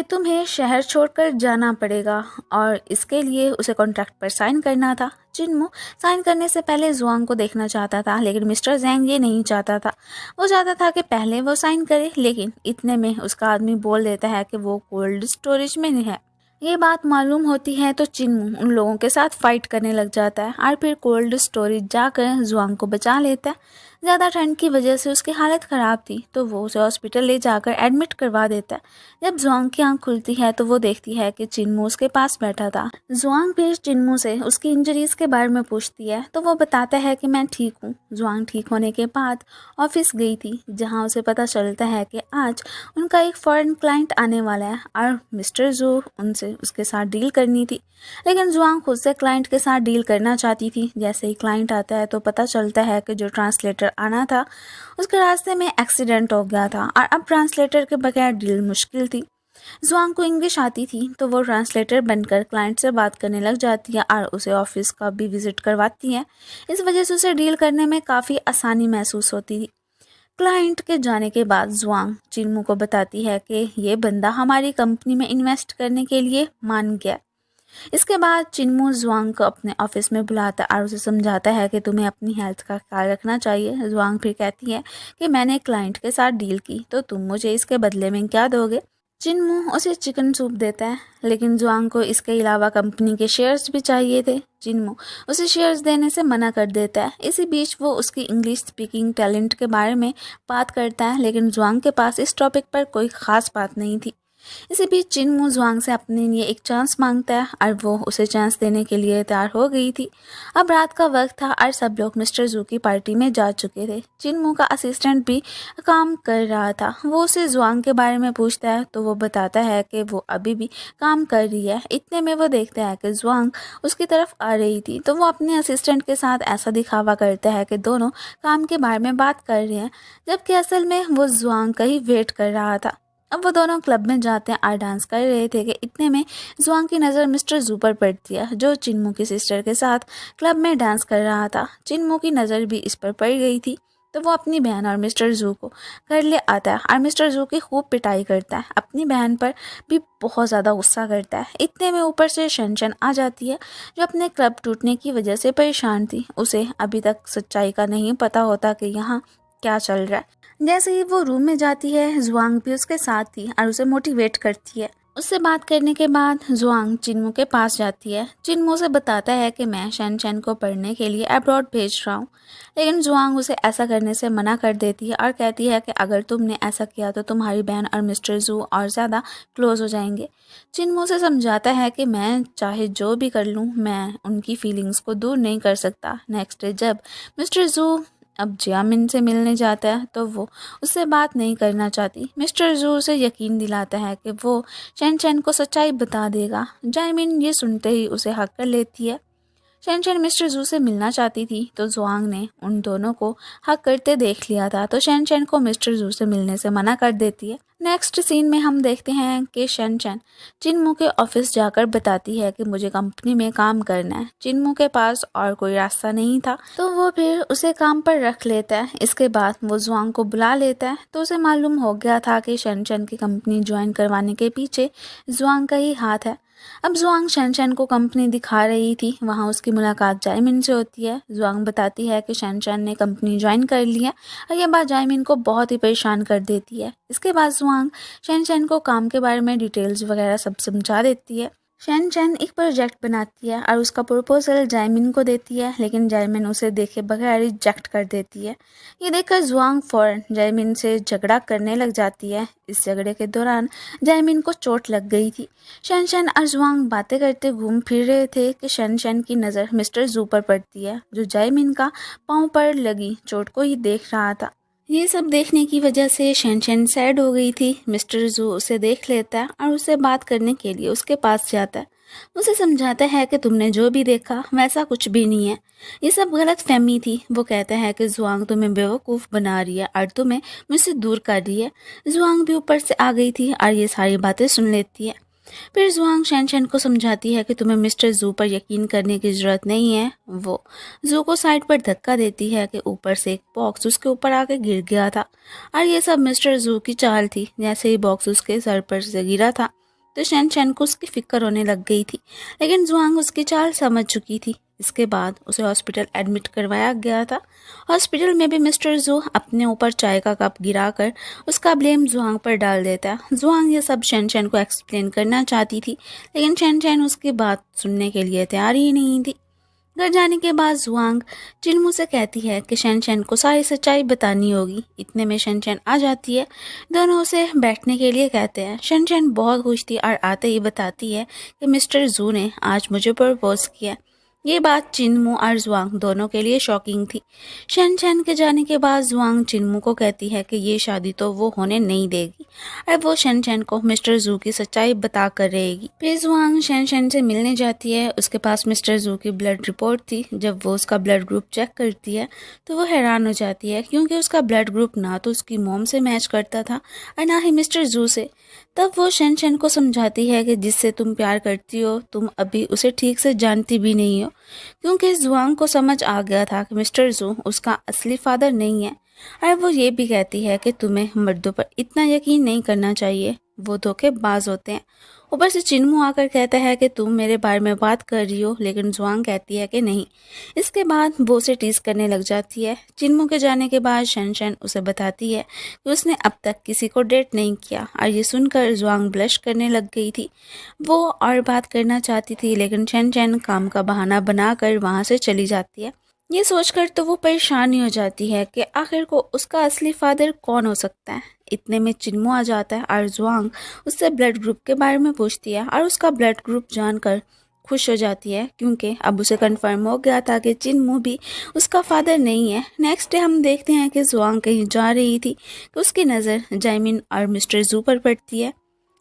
तुम्हें शहर छोड़कर जाना पड़ेगा और इसके लिए उसे कॉन्ट्रैक्ट पर साइन करना था। चिन्मू साइन करने से पहले जुआंग को देखना चाहता था, लेकिन मिस्टर जैंग ये नहीं चाहता था। वो चाहता था कि पहले वो साइन करे, लेकिन इतने में उसका आदमी बोल देता है कि वो कोल्ड स्टोरेज में है। ये बात मालूम होती है तो चिन्मू उन लोगों के साथ फाइट करने लग जाता है और फिर कोल्ड स्टोरेज जाकर जुआंग को बचा लेता है। ज़्यादा ठंड की वजह से उसकी हालत ख़राब थी, तो वो उसे हॉस्पिटल ले जाकर एडमिट करवा देता है। जब जुआंग की आंख खुलती है तो वो देखती है कि चिन्मू उसके पास बैठा था। जुआंग फिर चिन्मू से उसकी इंजरीज के बारे में पूछती है, तो वो बताता है कि मैं ठीक हूँ। जुआंग ठीक होने के बाद ऑफिस गई थी, जहाँ उसे पता चलता है कि आज उनका एक फॉरेन क्लाइंट आने वाला है और मिस्टर जू उनसे उसके साथ डील करनी थी। लेकिन जुआंग खुद से क्लाइंट के साथ डील करना चाहती थी। जैसे ही क्लाइंट आता है तो पता चलता है कि जो ट्रांसलेटर आना था उसके रास्ते में एक्सीडेंट हो गया था और अब ट्रांसलेटर के बगैर डील मुश्किल थी। जुआंग को इंग्लिश आती थी, तो वो ट्रांसलेटर बनकर क्लाइंट से बात करने लग जाती है और उसे ऑफिस का भी विजिट करवाती है। इस वजह से उसे डील करने में काफ़ी आसानी महसूस होती थी। क्लाइंट के जाने के बाद जुआंग चिन्मू को बताती है कि ये बंदा हमारी कंपनी में इन्वेस्ट करने के लिए मान गया। इसके बाद चिन्मू जुआंग को अपने ऑफिस में बुलाता और उसे समझाता है कि तुम्हें अपनी हेल्थ का ख्याल रखना चाहिए। जुआंग फिर कहती है कि मैंने क्लाइंट के साथ डील की, तो तुम मुझे इसके बदले में क्या दोगे। चिन्मू उसे चिकन सूप देता है, लेकिन जुआंग को इसके अलावा कंपनी के शेयर्स भी चाहिए थे। चिन्मू उसे शेयर्स देने से मना कर देता है। इसी बीच वो उसकी इंग्लिश स्पीकिंग टैलेंट के बारे में बात करता है, लेकिन जुआंग के पास इस टॉपिक पर कोई ख़ास बात नहीं थी। इसी बीच चिन्मू जुआंग से अपने लिए एक चांस मांगता है और वो उसे चांस देने के लिए तैयार हो गई थी। अब रात का वक्त था और सब लोग मिस्टर जू की पार्टी में जा चुके थे। चिन्मू का असिस्टेंट भी काम कर रहा था। वो उसे जुआंग के बारे में पूछता है, तो वो बताता है कि वो अभी भी काम कर रही है। इतने में वो देखता है कि जुआंग उसकी तरफ आ रही थी, तो वो अपने असिस्टेंट के साथ ऐसा दिखावा करता है कि दोनों काम के बारे में बात कर रहे हैं, जबकि असल में वो जुआंग का ही वेट कर रहा था। अब वो दोनों क्लब में जाते हैं और डांस कर रहे थे कि इतने में जुआंग की नज़र मिस्टर जू पर पड़ती है, जो चिन्मू की सिस्टर के साथ क्लब में डांस कर रहा था। चिन्मू की नज़र भी इस पर पड़ गई थी, तो वो अपनी बहन और मिस्टर जू को घर ले आता है और मिस्टर जू की खूब पिटाई करता है। अपनी बहन पर भी बहुत ज़्यादा गुस्सा करता है। इतने में ऊपर से शनशन आ जाती है, जो अपने क्लब टूटने की वजह से परेशान थी। उसे अभी तक सच्चाई का नहीं पता होता कि यहाँ क्या चल रहा है। जैसे ही वो रूम में जाती है, जुआंग भी उसके साथ थी और उसे मोटिवेट करती है। उससे बात करने के बाद जुआंग चिन्मू के पास जाती है। चिन्मू से बताता है कि मैं शनशन को पढ़ने के लिए अब्रॉड भेज रहा हूँ, लेकिन जुआंग उसे ऐसा करने से मना कर देती है और कहती है कि अगर तुमने ऐसा किया तो तुम्हारी बहन और मिस्टर जू और ज़्यादा क्लोज हो जाएंगे। चिन्मू से समझाता है कि मैं चाहे जो भी कर लूँ, मैं उनकी फीलिंग्स को दूर नहीं कर सकता। नेक्स्ट डे जब मिस्टर जू अब जियामिन से मिलने जाता है, तो वो उससे बात नहीं करना चाहती। मिस्टर जू उसे यकीन दिलाता है कि वो शनशन को सच्चाई बता देगा। जायमिन ये सुनते ही उसे हक कर लेती है। शनशन मिस्टर जू से मिलना चाहती थी, तो जुआंग ने उन दोनों को हक करते देख लिया था, तो शनशन को मिस्टर जू से मिलने से मना कर देती है। नेक्स्ट सीन में हम देखते हैं कि शनशन चिन्मू के ऑफिस जाकर बताती है कि मुझे कंपनी में काम करना है। चिन्मू के पास और कोई रास्ता नहीं था, तो वो फिर उसे काम पर रख लेता है। इसके बाद वो जुआंग को बुला लेता है, तो उसे मालूम हो गया था कि शनशन की कंपनी ज्वाइन करवाने के पीछे जुआंग का ही हाथ है। अब जुआंग शनशन को कंपनी दिखा रही थी। वहाँ उसकी मुलाकात जायमिन से होती है। जुआंग बताती है कि शनशन ने कंपनी ज्वाइन कर लिया और यह बात जायमिन को बहुत ही परेशान कर देती है। इसके बाद जुआंग शनशन को काम के बारे में डिटेल्स वगैरह सब समझा देती है। शनशन एक प्रोजेक्ट बनाती है और उसका प्रपोजल जायमिन को देती है, लेकिन जायमिन उसे देखे बगैर रिजेक्ट कर देती है। ये देखकर जुआंग फौरन जायमिन से झगड़ा करने लग जाती है। इस झगड़े के दौरान जायमिन को चोट लग गई थी। शनशन और जुआंग बातें करते घूम फिर रहे थे कि शनशन की नज़र मिस्टर जू पर पड़ती है, जो जायमिन का पाँव पर लगी चोट को ही देख रहा था। ये सब देखने की वजह से शनशन सैड हो गई थी। मिस्टर जू उसे देख लेता है और उससे बात करने के लिए उसके पास जाता है। उसे समझाता है कि तुमने जो भी देखा वैसा कुछ भी नहीं है, ये सब गलत फहमी थी। वो कहता है कि जुआंग तुम्हें बेवकूफ़ बना रही है और तुम्हें मुझसे दूर कर रही है। जुआंग भी ऊपर से आ गई थी और ये सारी बातें सुन लेती है। फिर जुआंग शनशन को समझाती है कि तुम्हें मिस्टर जू पर यकीन करने की ज़रूरत नहीं है। वो जू को साइड पर धक्का देती है कि ऊपर से एक बॉक्स उसके ऊपर आके गिर गया था और ये सब मिस्टर जू की चाल थी। जैसे ही बॉक्स उसके सर पर से गिरा था, तो शनशन को उसकी फिक्र होने लग गई थी, लेकिन जुआंग उसकी चाल समझ चुकी थी। इसके बाद उसे हॉस्पिटल एडमिट करवाया गया था। हॉस्पिटल में भी मिस्टर जू अपने ऊपर चाय का कप गिराकर उसका ब्लेम जुआंग पर डाल देता। जुआंग ये सब शनशन को एक्सप्लेन करना चाहती थी, लेकिन शनशन उसकी बात सुनने के लिए तैयार ही नहीं थी। घर जाने के बाद जुआंग चिन्मू से कहती है कि शेनचेन को सारी सच्चाई बतानी होगी। इतने में शेनचेन आ जाती है। दोनों उसे बैठने के लिए कहते हैं। शेनचेन बहुत खुश थी और आते ही बताती है कि मिस्टर जू ने आज मुझे प्रपोज किया। ये बात चिन्मू और जुआंग दोनों के लिए शॉकिंग थी। शेनचेन के जाने के बाद जुआंग चिन्मू को कहती है कि ये शादी तो वो होने नहीं देगी और वो शेनचेन को मिस्टर जू की सच्चाई बता कर रहेगी। फिर जुआंग शेनचेन से मिलने जाती है। उसके पास मिस्टर जू की ब्लड रिपोर्ट थी। जब वो उसका ब्लड ग्रुप चेक करती है तो वो हैरान हो जाती है, क्योंकि उसका ब्लड ग्रुप ना तो उसकी मॉम से मैच करता था और ना ही मिस्टर जू से। तब वो शेनचेन को समझाती है कि जिससे तुम प्यार करती हो तुम अभी उसे ठीक से जानती भी नहीं हो, क्योंकि जुआंग को समझ आ गया था कि मिस्टर जू उसका असली फादर नहीं है। और वो ये भी कहती है कि तुम्हें मर्दों पर इतना यकीन नहीं करना चाहिए, वो धोखेबाज होते हैं। ऊपर से चिन्मू आकर कहता है कि तुम मेरे बारे में बात कर रही हो, लेकिन जुआंग कहती है कि नहीं। इसके बाद वो उसे टीज करने लग जाती है। चिन्मू के जाने के बाद शेनचेन उसे बताती है कि उसने अब तक किसी को डेट नहीं किया और ये सुनकर जुआंग ब्लश करने लग गई थी। वो और बात करना चाहती थी, लेकिन शेनचेन काम का बहाना बनाकर वहाँ से चली जाती है। ये सोचकर तो वो परेशान ही हो जाती है कि आखिर को उसका असली फादर कौन हो सकता है। इतने में चिन्मू आ जाता है और जुआंग उससे ब्लड ग्रुप के बारे में पूछती है और उसका ब्लड ग्रुप जानकर खुश हो जाती है, क्योंकि अब उसे कंफर्म हो गया था कि चिन्मू भी उसका फादर नहीं है। नेक्स्ट डे हम देखते हैं कि जुआंग कहीं जा रही थी तो उसकी नज़र जायमिन और मिस्टर जू पर पड़ती है।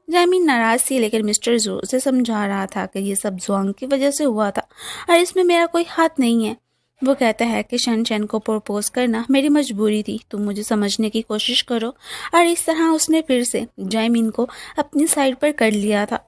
जायमिन नाराज थी, लेकिन मिस्टर जू उसे समझा रहा था कि ये सब जुआंग की वजह से हुआ था और इसमें मेरा कोई हाथ नहीं है। वो कहता है कि शेनचेन को प्रपोज करना मेरी मजबूरी थी, तुम मुझे समझने की कोशिश करो। और इस तरह उसने फिर से जायमिन को अपनी साइड पर कर लिया था।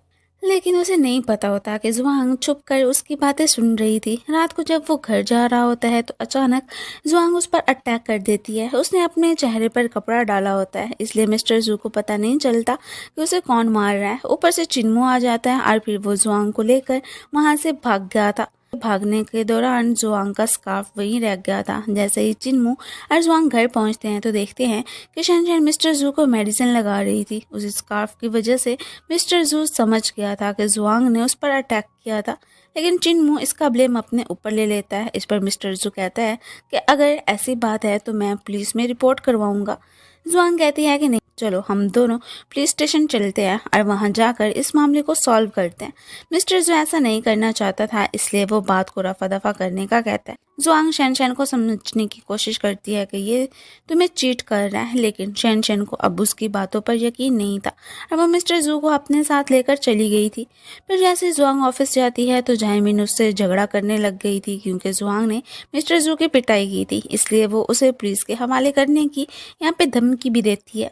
लेकिन उसे नहीं पता होता कि जुआंग छुप कर उसकी बातें सुन रही थी। रात को जब वो घर जा रहा होता है तो अचानक जुआंग उस पर अटैक कर देती है। उसने अपने चेहरे पर कपड़ा डाला होता है, इसलिए मिस्टर जू को पता नहीं चलता कि उसे कौन मार रहा है। ऊपर से चिन्मू आ जाता है और फिर वो जुआंग को लेकर वहाँ से भाग गया था। भागने के दौरान जुआंग का स्कार्फ वहीं रह गया था। जैसे ही चिन्मू और जुआंग घर पहुंचते हैं तो देखते हैं कि शेनचेन मिस्टर जू को मेडिसिन लगा रही थी। उस स्कार्फ की वजह से मिस्टर जू समझ गया था कि जुआंग ने उस पर अटैक किया था, लेकिन चिन्मू इसका ब्लेम अपने ऊपर ले लेता है। इस पर मिस्टर जू कहता है कि अगर ऐसी बात है तो मैं पुलिस में रिपोर्ट करवाऊंगा। जुआंग कहती है कि नहीं, चलो हम दोनों पुलिस स्टेशन चलते हैं और वहां जाकर इस मामले को सॉल्व करते हैं। मिस्टर जू ऐसा नहीं करना चाहता था, इसलिए वो बात को रफा दफा करने का कहता है। जुआंग शेनचेन को समझने की कोशिश करती है कि ये तुम्हें चीट कर रहा है, लेकिन शेनचेन को अब उसकी बातों पर यकीन नहीं था और वो मिस्टर जू को अपने साथ लेकर चली गई थी। फिर जैसे जुआंग ऑफिस जाती है तो जायमिन उससे झगड़ा करने लग गई थी, क्योंकि जुआंग ने मिस्टर जू की पिटाई की थी, इसलिए वो उसे पुलिस के हवाले करने की यहाँ पे धमकी भी देती है।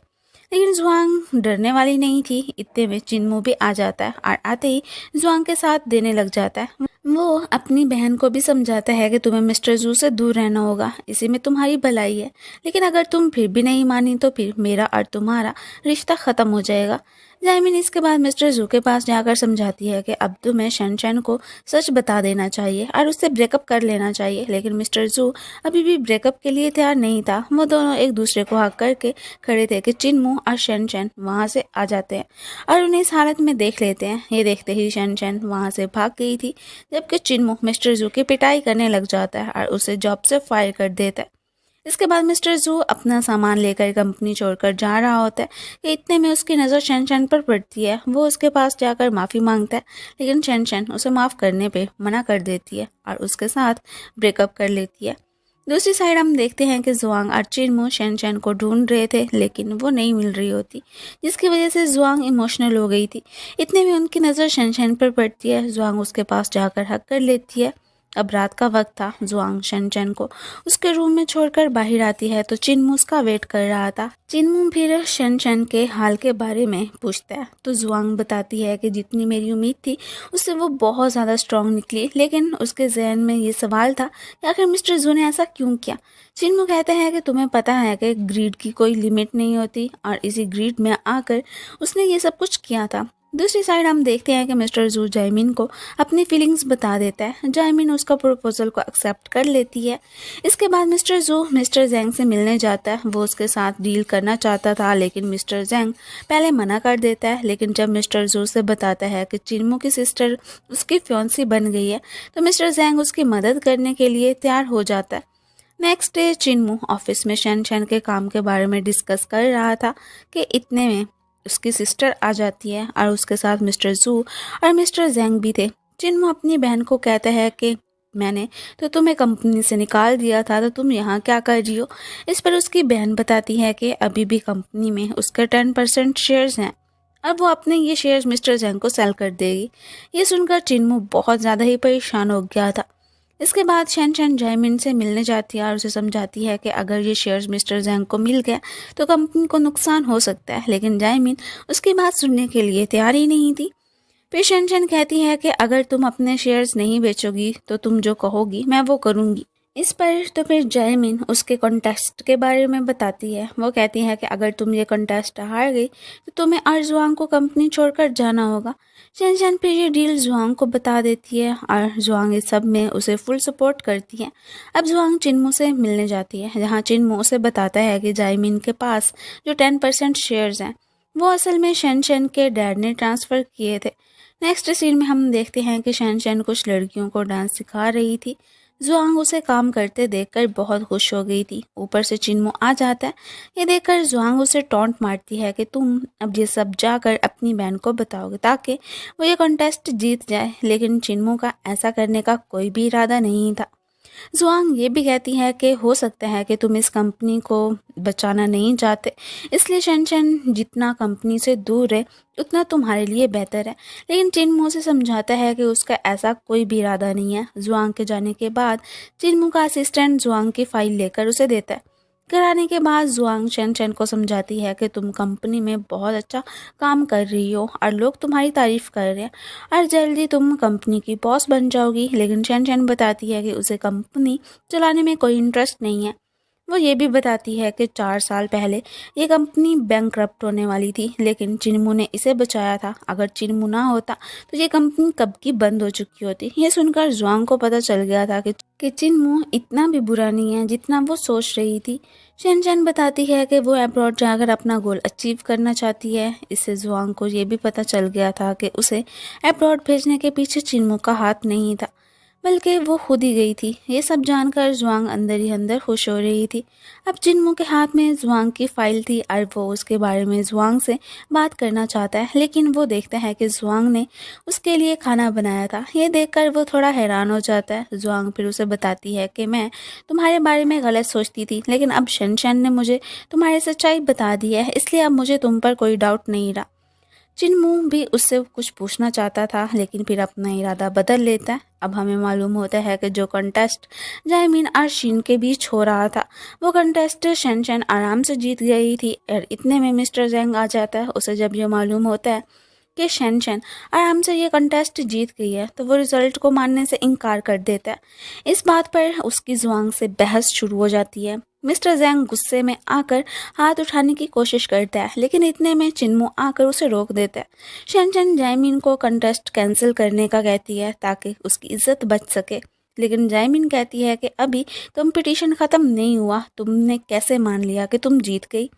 लेकिन जुआंग डरने वाली नहीं थी। इतने में चिन्मू भी आ जाता है और आते ही जुआंग के साथ देने लग जाता है। वो अपनी बहन को भी समझाता है कि तुम्हें मिस्टर जू से दूर रहना होगा, इसी में तुम्हारी भलाई है। लेकिन अगर तुम फिर भी नहीं मानी तो फिर मेरा और तुम्हारा रिश्ता ख़त्म हो जाएगा। जायमिन इसके बाद मिस्टर जू के पास जाकर समझाती है कि अब तुम्हें शेनचेन को सच बता देना चाहिए और उससे ब्रेकअप कर लेना चाहिए। लेकिन मिस्टर जू अभी भी ब्रेकअप के लिए तैयार नहीं था। वो दोनों एक दूसरे को हक करके खड़े थे कि चिन्मू और शेनचेन वहाँ से आ जाते हैं और उन्हें इस हालत में देख लेते हैं। ये देखते ही शेनचेन वहाँ से भाग गई थी, जबकि चिन्मू मिस्टर जू की पिटाई करने लग जाता है और उसे जॉब से फायर कर देता है। इसके बाद मिस्टर जू अपना सामान लेकर कंपनी छोड़कर जा रहा होता है कि इतने में उसकी नज़र शेनचेन पर पड़ती है। वो उसके पास जाकर माफ़ी मांगता है, लेकिन शेनचेन उसे माफ़ करने पे मना कर देती है और उसके साथ ब्रेकअप कर लेती है। दूसरी साइड हम देखते हैं कि जुआंग और चिन्मू शेनचेन को ढूंढ रहे थे, लेकिन वो नहीं मिल रही होती, जिसकी वजह से जुआंग इमोशनल हो गई थी। इतने में उनकी नज़र शेनचेन पर पड़ती है। जुआंग उसके पास जाकर हक कर लेती है। अब रात का वक्त था। जुआंग शेनचेन को उसके रूम में छोड़कर बाहर आती है तो चिन्मू उसका वेट कर रहा था। चिन्मू फिर शेनचेन के हाल के बारे में पूछता है तो जुआंग बताती है कि जितनी मेरी उम्मीद थी उससे वो बहुत ज़्यादा स्ट्रांग निकली, लेकिन उसके जहन में ये सवाल था कि आखिर मिस्टर जू ने ऐसा क्यों किया। चिन्मू कहते हैं कि तुम्हें पता है कि ग्रीड की कोई लिमिट नहीं होती और इसी ग्रीड में आकर उसने ये सब कुछ किया था। दूसरी साइड हम देखते हैं कि मिस्टर जू जायमिन को अपनी फीलिंग्स बता देता है। जायमिन उसका प्रपोजल को एक्सेप्ट कर लेती है। इसके बाद मिस्टर जू मिस्टर जेंग से मिलने जाता है। वो उसके साथ डील करना चाहता था, लेकिन मिस्टर जेंग पहले मना कर देता है। लेकिन जब मिस्टर जू से बताता है कि चिन्मू की सिस्टर उसकी फियांसी बन गई है, तो मिस्टर जेंग उसकी मदद करने के लिए तैयार हो जाता है। नेक्स्ट डे चिन्मू ऑफिस में शन शन के काम के बारे में डिस्कस कर रहा था कि इतने में उसकी सिस्टर आ जाती है और उसके साथ मिस्टर जू और मिस्टर जेंग भी थे। चिन्मू अपनी बहन को कहता है कि मैंने तो तुम्हें कंपनी से निकाल दिया था, तो तुम यहाँ क्या कर रही हो। इस पर उसकी बहन बताती है कि अभी भी कंपनी में उसके 10% शेयर्स हैं, अब वो अपने ये शेयर्स मिस्टर जेंग को सेल कर देगी। ये सुनकर चिन्मू बहुत ज़्यादा ही परेशान हो गया था। इसके बाद शन शन जायमिन से मिलने जाती है और उसे समझाती है कि अगर ये शेयर्स मिस्टर जेंग को मिल गया तो कंपनी को नुकसान हो सकता है, लेकिन जायमिन उसकी बात सुनने के लिए तैयार ही नहीं थी। फिर शन शन कहती है कि अगर तुम अपने शेयर्स नहीं बेचोगी तो तुम जो कहोगी मैं वो करूँगी। इस पर तो फिर जायमिन उसके कॉन्टेस्ट के बारे में बताती है। वो कहती है कि अगर तुम ये कॉन्टेस्ट हार गई तो तुम्हें और जुआंग को कंपनी छोड़कर जाना होगा। शन शन फिर ये डील जुआंग को बता देती है और जुआंग इस सब में उसे फुल सपोर्ट करती है। अब जुआंग चिन्मू से मिलने जाती है, जहाँ चिन्मू उसे बताता है कि जायमिन के पास जो 10% शेयर्स हैं वो असल में शन शन के डैड ने ट्रांसफ़र किए थे। नेक्स्ट सीन में हम देखते हैं कि शन शन कुछ लड़कियों को डांस सिखा रही थी। जुआंग उसे काम करते देखकर बहुत खुश हो गई थी। ऊपर से चिन्मू आ जाता है। ये देखकर जुआंग उसे टॉन्ट मारती है कि तुम अब ये सब जाकर अपनी बहन को बताओगे ताकि वो ये कॉन्टेस्ट जीत जाए, लेकिन चिन्मू का ऐसा करने का कोई भी इरादा नहीं था। जुआंग ये भी कहती है कि हो सकता है कि तुम इस कंपनी को बचाना नहीं चाहते, इसलिए शन शन जितना कंपनी से दूर रहे उतना तुम्हारे लिए बेहतर है। लेकिन चिन्मू से समझाता है कि उसका ऐसा कोई भी इरादा नहीं है। जुआंग के जाने के बाद चिन्मू का असिस्टेंट जुआंग की फाइल लेकर उसे देता है। घर आने के बाद जुआंग शन शन को समझाती है कि तुम कंपनी में बहुत अच्छा काम कर रही हो और लोग तुम्हारी तारीफ कर रहे हैं और जल्दी तुम कंपनी की बॉस बन जाओगी। लेकिन शन शन बताती है कि उसे कंपनी चलाने में कोई इंटरेस्ट नहीं है। वो ये भी बताती है कि 4 साल पहले ये कंपनी बैंकरप्ट होने वाली थी, लेकिन चिन्मू ने इसे बचाया था। अगर चिन्मू ना होता तो ये कंपनी कब की बंद हो चुकी होती। ये सुनकर जुआंग को पता चल गया था कि चिन्मू इतना भी बुरा नहीं है जितना वो सोच रही थी। शन शन बताती है कि वो अब्रॉड जाकर अपना गोल अचीव करना चाहती है। इससे जुआंग को ये भी पता चल गया था कि उसे अब्रॉड भेजने के पीछे चिन्मू का हाथ नहीं था, बल्कि वो खुद ही गई थी। ये सब जानकर जुआंग अंदर ही अंदर खुश हो रही थी। अब चिन्मू के हाथ में जुआंग की फाइल थी और वो उसके बारे में जुआंग से बात करना चाहता है, लेकिन वो देखता है कि जुआंग ने उसके लिए खाना बनाया था। ये देखकर वो थोड़ा हैरान हो जाता है। जुआंग फिर उसे बताती है कि मैं तुम्हारे बारे में गलत सोचती थी, लेकिन अब शन शन ने मुझे तुम्हारी सच्चाई बता दी है, इसलिए अब मुझे तुम पर कोई डाउट नहीं रहा। चिन्मू भी उससे कुछ पूछना चाहता था, लेकिन फिर अपना इरादा बदल लेता है। अब हमें मालूम होता है कि जो कंटेस्ट जायमिन और शीन के बीच हो रहा था वो कंटेस्ट शन शन आराम से जीत गई थी। और इतने में मिस्टर जेंग आ जाता है। उसे जब ये मालूम होता है कि शन शन आराम से ये कंटेस्ट जीत गई है तो वो रिजल्ट को मानने से इनकार कर देता है। इस बात पर उसकी जुआंग से बहस शुरू हो जाती है। मिस्टर जेंग गुस्से में आकर हाथ उठाने की कोशिश करता है, लेकिन इतने में चिन्मू आकर उसे रोक देता है। शन शन जायमिन को कंटेस्ट कैंसिल करने का कहती है ताकि उसकी इज्जत बच सके, लेकिन जायमिन कहती है कि अभी कंपटीशन ख़त्म नहीं हुआ, तुमने कैसे मान लिया कि तुम जीत गई।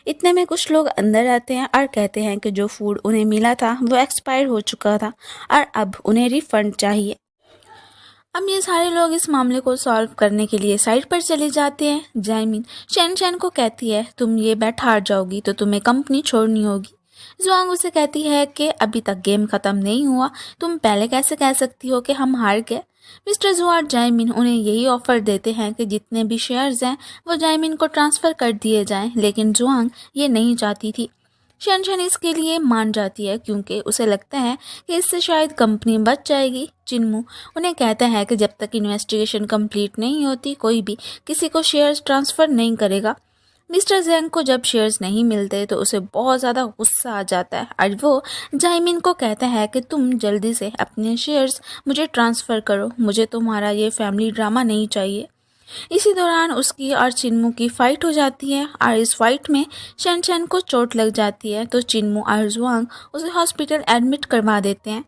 इतने में कुछ लोग अंदर आते हैं और कहते हैं कि जो फूड उन्हें मिला था वो एक्सपायर हो चुका था और अब उन्हें रिफंड चाहिए। अब ये सारे लोग इस मामले को सॉल्व करने के लिए साइड पर चले जाते हैं। जायमिन शन शन को कहती है तुम ये बैठ हार जाओगी तो तुम्हें कंपनी छोड़नी होगी। जुआंग उसे कहती है कि अभी तक गेम खत्म नहीं हुआ, तुम पहले कैसे कह सकती हो कि हम हार गए। मिस्टर जू और जायमिन उन्हें यही ऑफर देते हैं कि जितने भी शेयर्स हैं वो जायमिन को ट्रांसफ़र कर दिए जाएं, लेकिन जुआंग ये नहीं चाहती थी। शन शन इसके लिए मान जाती है क्योंकि उसे लगता है कि इससे शायद कंपनी बच जाएगी। चिन्मू उन्हें कहता है कि जब तक इन्वेस्टिगेशन कंप्लीट नहीं होती कोई भी किसी को शेयर्स ट्रांसफ़र नहीं करेगा। मिस्टर जेंग को जब शेयर्स नहीं मिलते तो उसे बहुत ज़्यादा गुस्सा आ जाता है और वो जायमिन को कहता है कि तुम जल्दी से अपने शेयर्स मुझे ट्रांसफ़र करो, मुझे तुम्हारा ये फैमिली ड्रामा नहीं चाहिए। इसी दौरान उसकी और चिन्मू की फाइट हो जाती है और इस फाइट में शन शन को चोट लग जाती है तो चिन्मू और जुआंग उसे हॉस्पिटल एडमिट करवा देते हैं।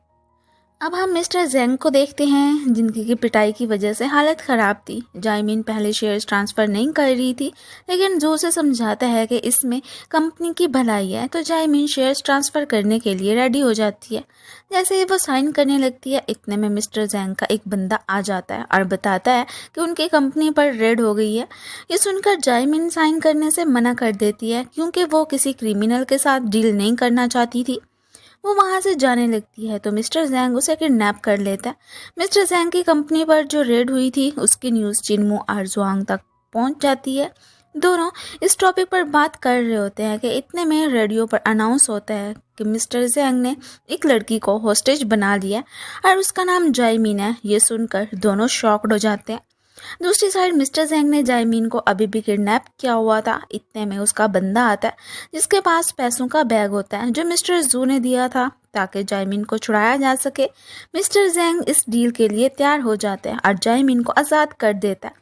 अब हम मिस्टर जेंग को देखते हैं जिनकी की पिटाई की वजह से हालत ख़राब थी। जायमिन पहले शेयर्स ट्रांसफ़र नहीं कर रही थी, लेकिन जो उसे समझाता है कि इसमें कंपनी की भलाई है तो जायमिन शेयर्स ट्रांसफ़र करने के लिए रेडी हो जाती है। जैसे ही वो साइन करने लगती है इतने में मिस्टर जेंग का एक बंदा आ जाता है और बताता है कि उनकी कंपनी पर रेड हो गई है। ये सुनकर जायमिन साइन करने से मना कर देती है क्योंकि वो किसी क्रिमिनल के साथ डील नहीं करना चाहती थी। वो वहाँ से जाने लगती है तो मिस्टर जैंग उसे किडनैप कर लेता है। मिस्टर जैंग की कंपनी पर जो रेड हुई थी उसकी न्यूज़ चिन्मू और जुआंग तक पहुँच जाती है। दोनों इस टॉपिक पर बात कर रहे होते हैं कि इतने में रेडियो पर अनाउंस होता है कि मिस्टर जैंग ने एक लड़की को होस्टेज बना लिया और उसका नाम जायमिन है। ये सुनकर दोनों शॉक्ड हो जाते हैं। दूसरी साइड मिस्टर जेंग ने जायमिन को अभी भी किडनैप किया हुआ था। इतने में उसका बंदा आता है जिसके पास पैसों का बैग होता है जो मिस्टर जू ने दिया था ताकि जायमिन को छुड़ाया जा सके। मिस्टर जेंग इस डील के लिए तैयार हो जाता है और जायमिन को आज़ाद कर देता है।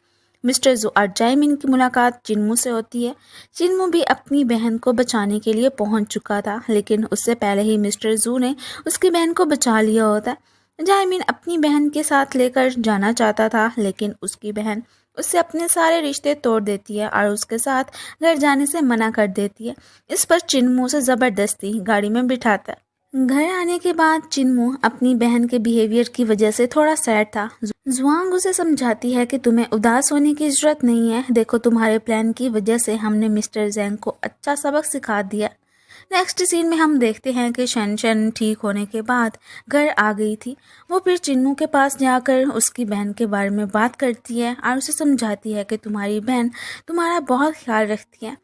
मिस्टर जू और जायमिन की मुलाकात चिन्मू से होती है। चिन्मू भी अपनी बहन को बचाने के लिए पहुंच चुका था, लेकिन उससे पहले ही मिस्टर जू ने उसकी बहन को बचा लिया होता है। जायमिन अपनी बहन के साथ लेकर जाना चाहता था, लेकिन उसकी बहन उससे अपने सारे रिश्ते तोड़ देती है और उसके साथ घर जाने से मना कर देती है। इस पर चिन्मू उसे ज़बरदस्ती गाड़ी में बिठाता है। घर आने के बाद चिन्मू अपनी बहन के बिहेवियर की वजह से थोड़ा सैड था। जुआंग उसे समझाती है कि तुम्हें उदास होने की ज़रूरत नहीं है, देखो तुम्हारे प्लान की वजह से हमने मिस्टर जेंग को अच्छा सबक सिखा दिया। नेक्स्ट सीन में हम देखते हैं कि शन शन ठीक होने के बाद घर आ गई थी। वो फिर चिन्मू के पास जाकर उसकी बहन के बारे में बात करती है और उसे समझाती है कि तुम्हारी बहन तुम्हारा बहुत ख्याल रखती है।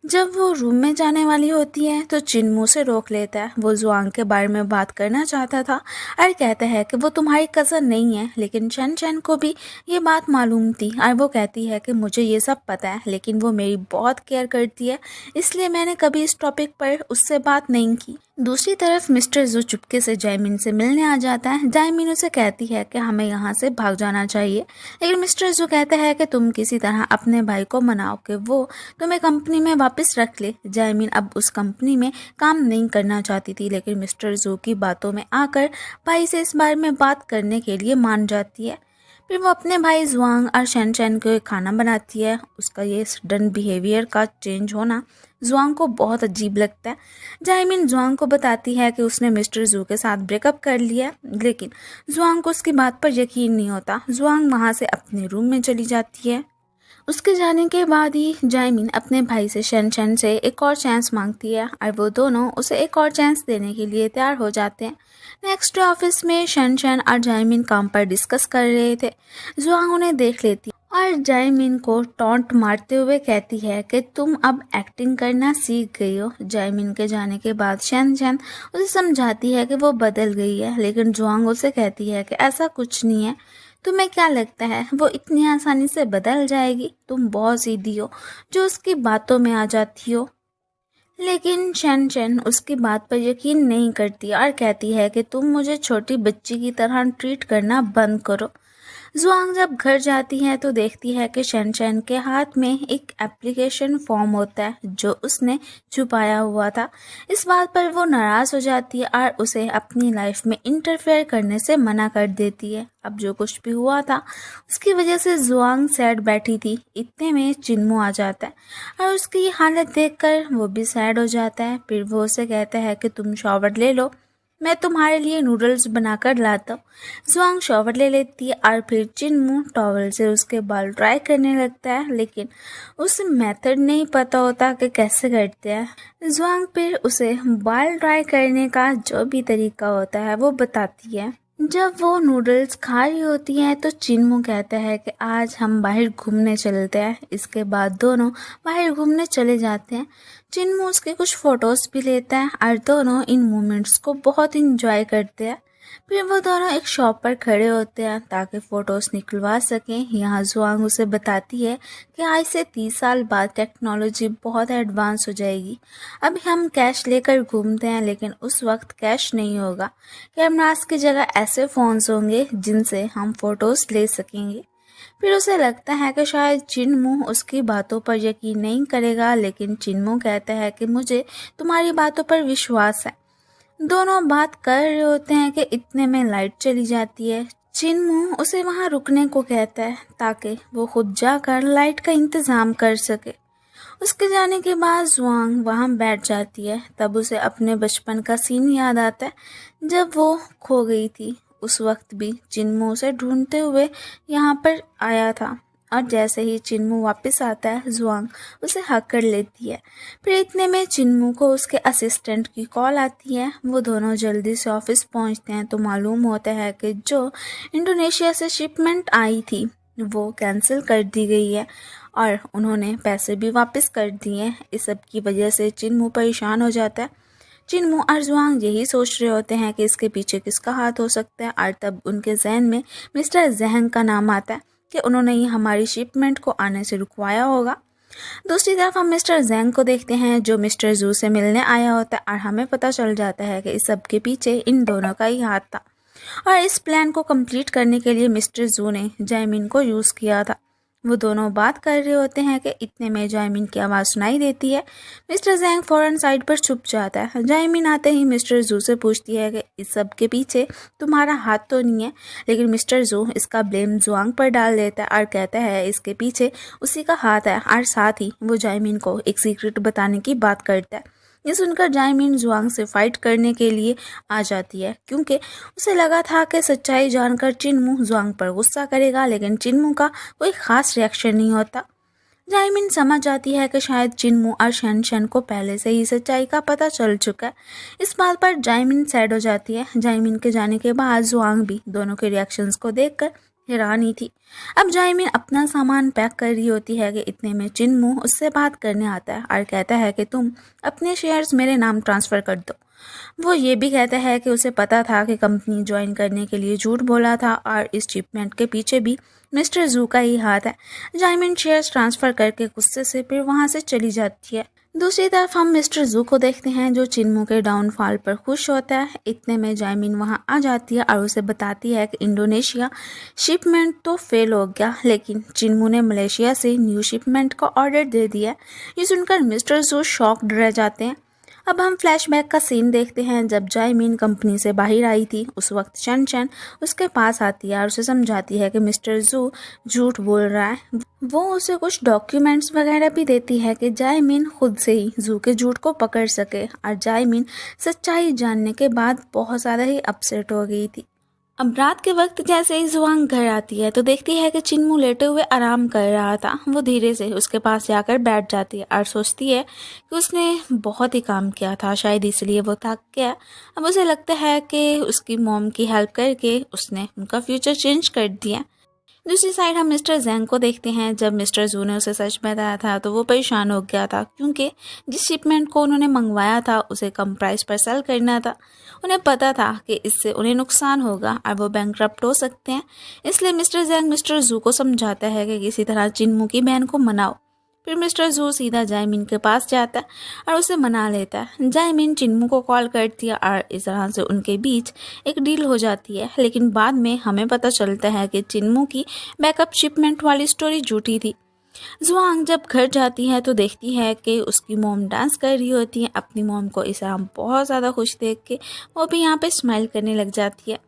जब वो रूम में जाने वाली होती है तो चिन्मू से रोक लेता है। वो जुआंग के बारे में बात करना चाहता था और कहता है कि वो तुम्हारी कज़न नहीं है, लेकिन शन शन को भी ये बात मालूम थी और वो कहती है कि मुझे ये सब पता है, लेकिन वो मेरी बहुत केयर करती है, इसलिए मैंने कभी इस टॉपिक पर उससे बात नहीं की। दूसरी तरफ मिस्टर जू चुपके से जायमिन से मिलने आ जाता है। जायमिन उसे कहती है कि हमें यहाँ से भाग जाना चाहिए, लेकिन मिस्टर जू कहता है कि तुम किसी तरह अपने भाई को मनाओ कि वो तुम्हें कंपनी में वापस रख ले। जायमिन अब उस कंपनी में काम नहीं करना चाहती थी, लेकिन मिस्टर जू की बातों में आकर भाई से इस बारे में बात करने के लिए मान जाती है। फिर वो अपने भाई जुआंग और शन शन को खाना बनाती है। उसका ये सडन बिहेवियर का चेंज होना जुआंग को बहुत अजीब लगता है। जायमिन जुआंग को बताती है कि उसने मिस्टर जू के साथ ब्रेकअप कर लिया, लेकिन जुआंग को उसकी बात पर यकीन नहीं होता। जुआंग वहाँ से अपने रूम में चली जाती है। उसके जाने के बाद ही जायमिन अपने भाई से शन शन से एक और चांस मांगती है और वो दोनों उसे एक और चांस देने के लिए तैयार हो जाते हैं। नेक्स्ट ऑफिस में शन शन और जायमिन काम पर डिस्कस कर रहे थे। जुआंग उन्हें देख लेती और जायमिन को टॉन्ट मारते हुए कहती है कि तुम अब एक्टिंग करना सीख गई हो। जायमिन के जाने के बाद शन शन उसे समझाती है कि वो बदल गई है, लेकिन जुआंग उसे कहती है कि ऐसा कुछ नहीं है। तुम्हें क्या लगता है वो इतनी आसानी से बदल जाएगी? तुम बहुत सीधी हो जो उसकी बातों में आ जाती हो। लेकिन शन शन उसकी बात पर यकीन नहीं करती और कहती है कि तुम मुझे छोटी बच्ची की तरह ट्रीट करना बंद करो। जुआंग जब घर जाती है तो देखती है कि शन शन के हाथ में एक एप्लीकेशन फॉर्म होता है जो उसने छुपाया हुआ था। इस बात पर वो नाराज़ हो जाती है और उसे अपनी लाइफ में इंटरफेयर करने से मना कर देती है। अब जो कुछ भी हुआ था उसकी वजह से जुआंग सैड बैठी थी। इतने में चिन्मू आ जाता है और उसकी हालत देखकर वो भी सैड हो जाता है। फिर वो उसे कहता है कि तुम शॉवर ले लो, मैं तुम्हारे लिए नूडल्स बनाकर लाता हूँ। जुआंग शॉवर ले लेती है और फिर चिन्मू टॉवल से उसके बाल ड्राई करने लगता है, लेकिन उसे मेथड नहीं पता होता कि कैसे करते हैं। जुआंग फिर उसे बाल ड्राई करने का जो भी तरीका होता है वो बताती है। जब वो नूडल्स खा रही होती हैं तो चिन्मू कहता है कि आज हम बाहर घूमने चलते हैं। इसके बाद दोनों बाहर घूमने चले जाते हैं। चिन्मू उसके कुछ फ़ोटोज़ भी लेता है और दोनों इन मोमेंट्स को बहुत इंजॉय करते हैं। फिर वो दोनों एक शॉप पर खड़े होते हैं ताकि फ़ोटोज़ निकलवा सकें। यहाँ जुआंग उसे बताती है कि आज से 30 साल बाद टेक्नोलॉजी बहुत एडवांस हो जाएगी। अभी हम कैश लेकर घूमते हैं, लेकिन उस वक्त कैश नहीं होगा। कैमरास की जगह ऐसे फ़ोन्स होंगे जिनसे हम फ़ोटोज़ ले सकेंगे। फिर उसे लगता है कि शायद चिन्मू उसकी बातों पर यकीन नहीं करेगा, लेकिन चिन्मू कहता है कि मुझे तुम्हारी बातों पर विश्वास है। दोनों बात कर रहे होते हैं कि इतने में लाइट चली जाती है। चिन्मू उसे वहां रुकने को कहता है ताकि वो खुद जाकर लाइट का इंतज़ाम कर सके। उसके जाने के बाद जुआंग वहां बैठ जाती है। तब उसे अपने बचपन का सीन याद आता है जब वो खो गई थी। उस वक्त भी चिन्मू उसे ढूंढते हुए यहाँ पर आया था, और जैसे ही चिन्मू वापस आता है जुआंग उसे हक कर लेती है। फिर इतने में चिन्मू को उसके असिस्टेंट की कॉल आती है। वो दोनों जल्दी से ऑफिस पहुंचते हैं तो मालूम होता है कि जो इंडोनेशिया से शिपमेंट आई थी वो कैंसिल कर दी गई है और उन्होंने पैसे भी वापस कर दिए। इस सब की वजह से चिन्मू परेशान हो जाता है। चिन्मू और जुआंग यही सोच रहे होते हैं कि इसके पीछे किसका हाथ हो सकता है, और तब उनके जहन में मिस्टर जहंग का नाम आता है कि उन्होंने ही हमारी शिपमेंट को आने से रुकवाया होगा। दूसरी तरफ हम मिस्टर जैंग को देखते हैं जो मिस्टर जू से मिलने आया होता है, और हमें पता चल जाता है कि इस सब के पीछे इन दोनों का ही हाथ था, और इस प्लान को कंप्लीट करने के लिए मिस्टर जू ने जायमिन को यूज़ किया था। वो दोनों बात कर रहे होते हैं कि इतने में जायमिन की आवाज़ सुनाई देती है। मिस्टर जैंग फौरन साइड पर छुप जाता है। जायमिन आते ही मिस्टर जू से पूछती है कि इस सब के पीछे तुम्हारा हाथ तो नहीं है, लेकिन मिस्टर जू इसका ब्लेम जुआंग पर डाल देता है और कहता है इसके पीछे उसी का हाथ है, और साथ ही वो जायमिन को एक सीक्रेट बताने की बात करता है। ये सुनकर जायमिन जुआंग से फाइट करने के लिए आ जाती है, क्योंकि उसे लगा था कि सच्चाई जानकर चिन्मू जुआंग पर गुस्सा करेगा, लेकिन चिन्मू का कोई खास रिएक्शन नहीं होता। जायमिन समझ जाती है कि शायद चिन्मू और शन को पहले से ही सच्चाई का पता चल चुका है। इस बात पर जायमिन सैड हो जाती है। जायमिन के जाने के बाद जुआंग भी दोनों के रिएक्शंस को देखकर हैरान ही थी। अब जायमिन अपना सामान पैक कर रही होती है कि इतने में चिन्मू उससे बात करने आता है और कहता है कि तुम अपने शेयर्स मेरे नाम ट्रांसफ़र कर दो। वो ये भी कहता है कि उसे पता था कि कंपनी ज्वाइन करने के लिए झूठ बोला था, और इस शिपमेंट के पीछे भी मिस्टर जू का ही हाथ है। जायमिन शेयर्स ट्रांसफ़र करके गुस्से से फिर वहाँ से चली जाती है। दूसरी तरफ हम मिस्टर जू को देखते हैं जो चिन्मू के डाउनफॉल पर खुश होता है। इतने में जायमिन वहाँ आ जाती है और उसे बताती है कि इंडोनेशिया शिपमेंट तो फेल हो गया, लेकिन चिन्मू ने मलेशिया से न्यू शिपमेंट का ऑर्डर दे दिया। ये सुनकर मिस्टर जू शॉक्ड रह जाते हैं। अब हम फ्लैशबैक का सीन देखते हैं जब जायमिन कंपनी से बाहर आई थी। उस वक्त शन उसके पास आती है और उसे समझाती है कि मिस्टर जू झूठ बोल रहा है। वो उसे कुछ डॉक्यूमेंट्स वगैरह भी देती है कि जायमिन खुद से ही जू के झूठ को पकड़ सके, और जायमिन सच्चाई जानने के बाद बहुत ज़्यादा ही अपसेट हो गई थी। अब रात के वक्त जैसे ही जुआंग घर आती है तो देखती है कि चिन्मू लेटे हुए आराम कर रहा था। वो धीरे से उसके पास जाकर बैठ जाती है और सोचती है कि उसने बहुत ही काम किया था, शायद इसलिए वो थक गया। अब उसे लगता है कि उसकी मॉम की हेल्प करके उसने उनका फ्यूचर चेंज कर दिया। दूसरी साइड हम मिस्टर जैंग को देखते हैं। जब मिस्टर जू ने उसे सच बताया था तो वो परेशान हो गया था, क्योंकि जिस शिपमेंट को उन्होंने मंगवाया था उसे कम प्राइस पर सेल करना था। उन्हें पता था कि इससे उन्हें नुकसान होगा और वो बैंकरप्ट हो सकते हैं। इसलिए मिस्टर जैंग मिस्टर जू को समझाता है कि किसी तरह चिन्मू की बहन को मनाओ। फिर मिस्टर जू सीधा जायमिन के पास जाता है और उसे मना लेता है। जायमिन चिन्मू को कॉल करती है और इस तरह से उनके बीच एक डील हो जाती है, लेकिन बाद में हमें पता चलता है कि चिन्मू की बैकअप शिपमेंट वाली स्टोरी झूठी थी। जुआंग जब घर जाती है तो देखती है कि उसकी मॉम डांस कर रही होती है। अपनी मॉम को इस तरह बहुत ज़्यादा खुश देख के वो भी यहाँ पे स्माइल करने लग जाती है।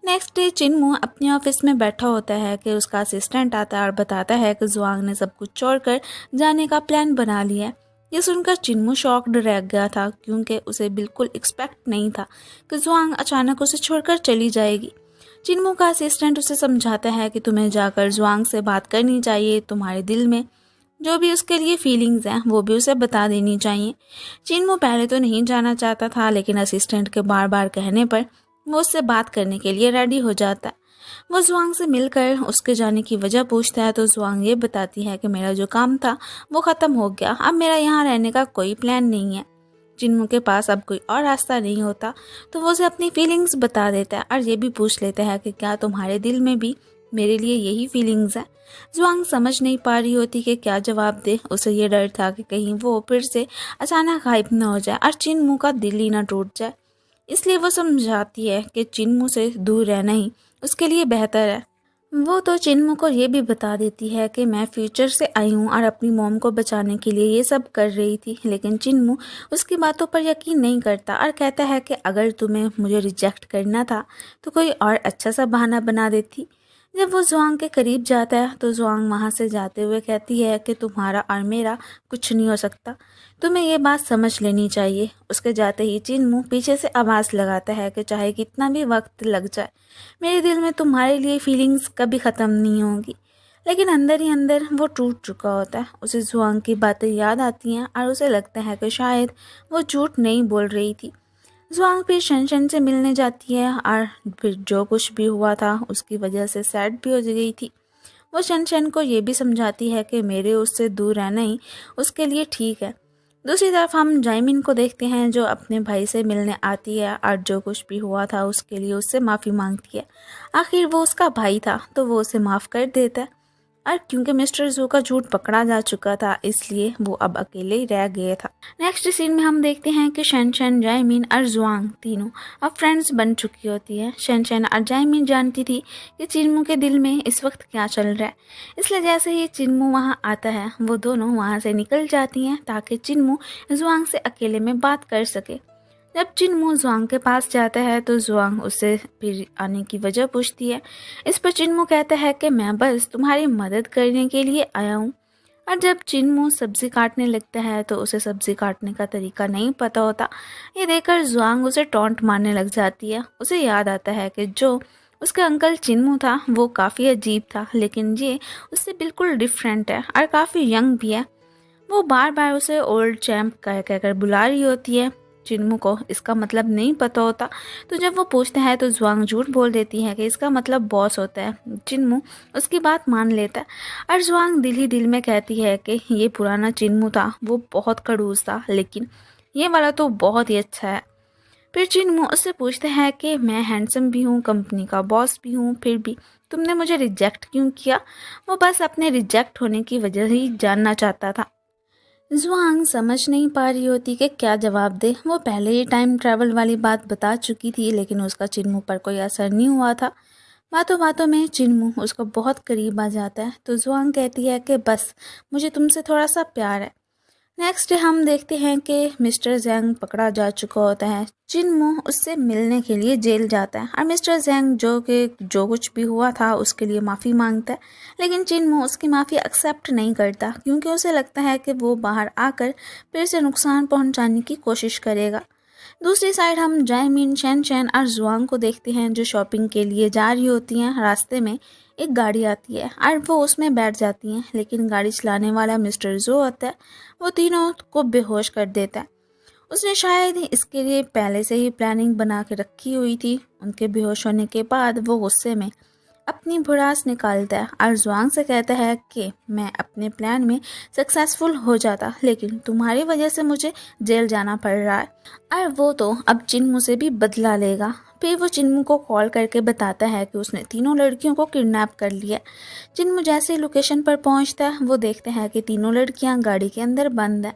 नेक्स्ट डे चिन्मू अपने ऑफिस में बैठा होता है कि उसका असिस्टेंट आता है और बताता है कि जुआंग ने सब कुछ छोड़कर जाने का प्लान बना लिया है। ये सुनकर चिन्मू शॉक्ड रह गया था, क्योंकि उसे बिल्कुल एक्सपेक्ट नहीं था कि जुआंग अचानक उसे छोड़कर चली जाएगी। चिन्मू का असिस्टेंट उसे समझाता है कि तुम्हें जाकर जुआंग से बात करनी चाहिए, तुम्हारे दिल में जो भी उसके लिए फीलिंग्स हैं वो भी उसे बता देनी चाहिए। चिन्मू पहले तो नहीं जाना चाहता था, लेकिन असिस्टेंट के बार बार कहने पर वो उससे बात करने के लिए रेडी हो जाता है। वो जुआंग से मिलकर उसके जाने की वजह पूछता है तो जुआंग ये बताती है कि मेरा जो काम था वो ख़त्म हो गया, अब मेरा यहाँ रहने का कोई प्लान नहीं है। चिन्मू के पास अब कोई और रास्ता नहीं होता तो वो उसे अपनी फीलिंग्स बता देता है और ये भी पूछ लेता है कि क्या तुम्हारे दिल में भी मेरे लिए यही फीलिंग्स है। जुआंग समझ नहीं पा रही होती कि क्या जवाब दे। उसे ये डर था कि कहीं वो फिर से अचानक गायब न हो जाए और चिन्मू का दिल ही ना टूट जाए। इसलिए वो समझाती है कि चिन्मू से दूर रहना ही उसके लिए बेहतर है। वो तो चिन्मू को ये भी बता देती है कि मैं फ्यूचर से आई हूँ और अपनी मॉम को बचाने के लिए ये सब कर रही थी, लेकिन चिन्मू उसकी बातों पर यकीन नहीं करता और कहता है कि अगर तुम्हें मुझे रिजेक्ट करना था तो कोई और अच्छा सा बहाना बना देती। जब वो जुआंग के करीब जाता है तो जुआंग वहाँ से जाते हुए कहती है कि तुम्हारा और मेरा कुछ नहीं हो सकता, तुम्हें ये बात समझ लेनी चाहिए। उसके जाते ही चिन्मू पीछे से आवाज़ लगाता है कि चाहे कितना भी वक्त लग जाए, मेरे दिल में तुम्हारे लिए फीलिंग्स कभी ख़त्म नहीं होगी। लेकिन अंदर ही अंदर वो टूट चुका होता है। उसे जुआंग की बातें याद आती हैं और उसे लगता है कि शायद वो झूठ नहीं बोल रही थी। जुआंग फिर शनशन से मिलने जाती है और फिर जो कुछ भी हुआ था उसकी वजह से सैड भी हो गई थी। वो शनशन को ये भी समझाती है कि मेरे उससे दूर रहना ही उसके लिए ठीक है। दूसरी तरफ हम जाइमिन को देखते हैं जो अपने भाई से मिलने आती है और जो कुछ भी हुआ था उसके लिए उससे माफ़ी मांगती है। आखिर वो उसका भाई था तो वो उसे माफ़ कर देता है, और क्योंकि मिस्टर जू का झूठ पकड़ा जा चुका था इसलिए वो अब अकेले ही रह गया था। नेक्स्ट सीन में हम देखते हैं कि शनशन, जाइमिन और जुआंग तीनों अब फ्रेंड्स बन चुकी होती है। शनशन और जाइमिन जानती थी कि चिन्मू के दिल में इस वक्त क्या चल रहा है, इसलिए जैसे ही चिन्मू वहाँ आता है वो दोनों वहाँ से निकल जाती हैं ताकि चिन्मू जुआंग से अकेले में बात कर सके। जब चिन्मू जुआंग के पास जाता है तो जुआंग उससे फिर आने की वजह पूछती है। इस पर चिन्मू कहता है कि मैं बस तुम्हारी मदद करने के लिए आया हूँ। और जब चिन्मू सब्जी काटने लगता है तो उसे सब्जी काटने का तरीका नहीं पता होता। ये देखकर जुआंग उसे टॉन्ट मारने लग जाती है। उसे याद आता है कि जो उसका अंकल चिन्मू था वो काफ़ी अजीब था, लेकिन ये उससे बिल्कुल डिफरेंट है और काफ़ी यंग भी है। वो बार बार उसे ओल्ड चैम्प कह कहकर बुला रही होती है। चिन्मू को इसका मतलब नहीं पता होता, तो जब वो पूछता है तो जुआंग झूठ बोल देती है कि इसका मतलब बॉस होता है। चिन्मू उसकी बात मान लेता है और जुआंग दिल ही दिल में कहती है कि ये पुराना चिन्मू था वो बहुत खड़ूस था, लेकिन ये वाला तो बहुत ही अच्छा है। फिर चिन्मू उससे पूछता है कि मैं हैंडसम भी हूँ, कंपनी का बॉस भी हूँ, फिर भी तुमने मुझे रिजेक्ट क्यों किया। वो बस अपने रिजेक्ट होने की वजह ही जानना चाहता था। जुआंग समझ नहीं पा रही होती कि क्या जवाब दे। वो पहले ही टाइम ट्रैवल वाली बात बता चुकी थी, लेकिन उसका चिन्मू पर कोई असर नहीं हुआ था। बातों बातों में चिन्मू उसको बहुत करीब आ जाता है तो जुआंग कहती है कि बस मुझे तुमसे थोड़ा सा प्यार है। नेक्स्ट हम देखते हैं कि मिस्टर जैंग पकड़ा जा चुका होता है। चिन्मू उससे मिलने के लिए जेल जाता है और मिस्टर जैंग जो कुछ भी हुआ था उसके लिए माफ़ी मांगता है, लेकिन चिन्मू उसकी माफ़ी एक्सेप्ट नहीं करता क्योंकि उसे लगता है कि वो बाहर आकर फिर से नुकसान पहुंचाने की कोशिश करेगा। दूसरी साइड हम जाइमिन, शनशन और जुआंग को देखते हैं जो शॉपिंग के लिए जा रही होती हैं। रास्ते में एक गाड़ी आती है और वो उसमें बैठ जाती हैं, लेकिन गाड़ी चलाने वाला मिस्टर जो होता है वो तीनों को बेहोश कर देता है। उसने शायद इसके लिए पहले से ही प्लानिंग बना के रखी हुई थी। उनके बेहोश होने के बाद वो गुस्से में अपनी भड़ास निकालता है और जुआंग से कहता है कि मैं अपने प्लान में सक्सेसफुल हो जाता, लेकिन तुम्हारी वजह से मुझे जेल जाना पड़ रहा है और वो तो अब चिन्मू से भी बदला लेगा। फिर वो चिन्मू को कॉल करके बताता है कि उसने तीनों लड़कियों को किडनैप कर लिया। चिन्मू जैसे ही लोकेशन पर पहुंचता है वो देखता है कि तीनों लड़कियां गाड़ी के अंदर बंद है।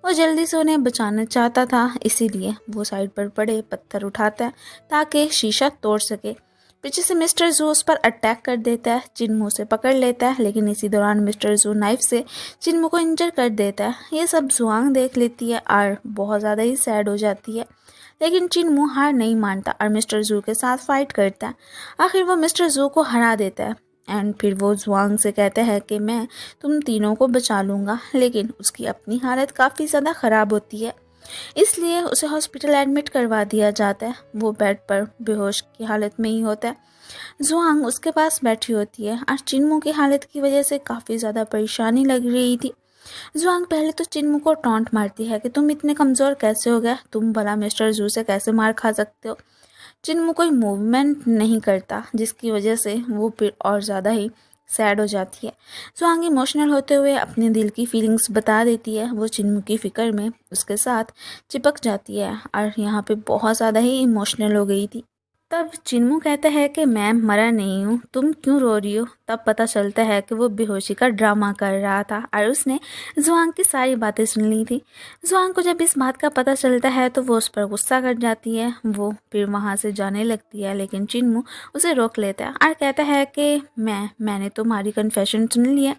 वो जल्दी से उन्हें बचाना चाहता था, इसीलिए वो साइड पर पड़े पत्थर उठाता है ताकि शीशा तोड़ सके। पीछे से मिस्टर जू उस पर अटैक कर देता है, चिन्मू से पकड़ लेता है, लेकिन इसी दौरान मिस्टर जू नाइफ से चिन्मू को इंजर कर देता है। ये सब जुआंग देख लेती है और बहुत ज़्यादा ही सैड हो जाती है, लेकिन चिन्मू हार नहीं मानता और मिस्टर जू के साथ फाइट करता है। आखिर वो मिस्टर जू को हरा देता है एंड फिर वो जुआंग से कहता है कि मैं तुम तीनों को बचा लूँगा, लेकिन उसकी अपनी हालत काफ़ी ज़्यादा ख़राब होती है, इसलिए उसे हॉस्पिटल एडमिट करवा दिया जाता है। वो बेड पर बेहोश की हालत में ही होता है। जुआंग उसके पास बैठी होती है और चिन्मू की हालत की वजह से काफ़ी ज़्यादा परेशानी लग रही थी। जुआंग पहले तो चिन्मू को टॉन्ट मारती है कि तुम इतने कमज़ोर कैसे हो गए, तुम भला मिस्टर जू से कैसे मार खा सकते हो। चिन्मू कोई मूवमेंट नहीं करता, जिसकी वजह से वो फिर और ज़्यादा ही सैड हो जाती है। जुआंग इमोशनल होते हुए अपने दिल की फीलिंग्स बता देती है। वो चिन्मू की फ़िक्र में उसके साथ चिपक जाती है और यहाँ पे बहुत ज़्यादा ही इमोशनल हो गई थी। तब चिन्मू कहता है कि मैं मरा नहीं हूँ, तुम क्यों रो रही हो। तब पता चलता है कि वो बेहोशी का ड्रामा कर रहा था और उसने जुआंग की सारी बातें सुन ली थी। जुआंग को जब इस बात का पता चलता है तो वो उस पर गुस्सा कर जाती है। वो फिर वहाँ से जाने लगती है, लेकिन चिन्मू उसे रोक लेता है और कहता है कि मैंने तुम्हारी कन्फेशन सुन ली है,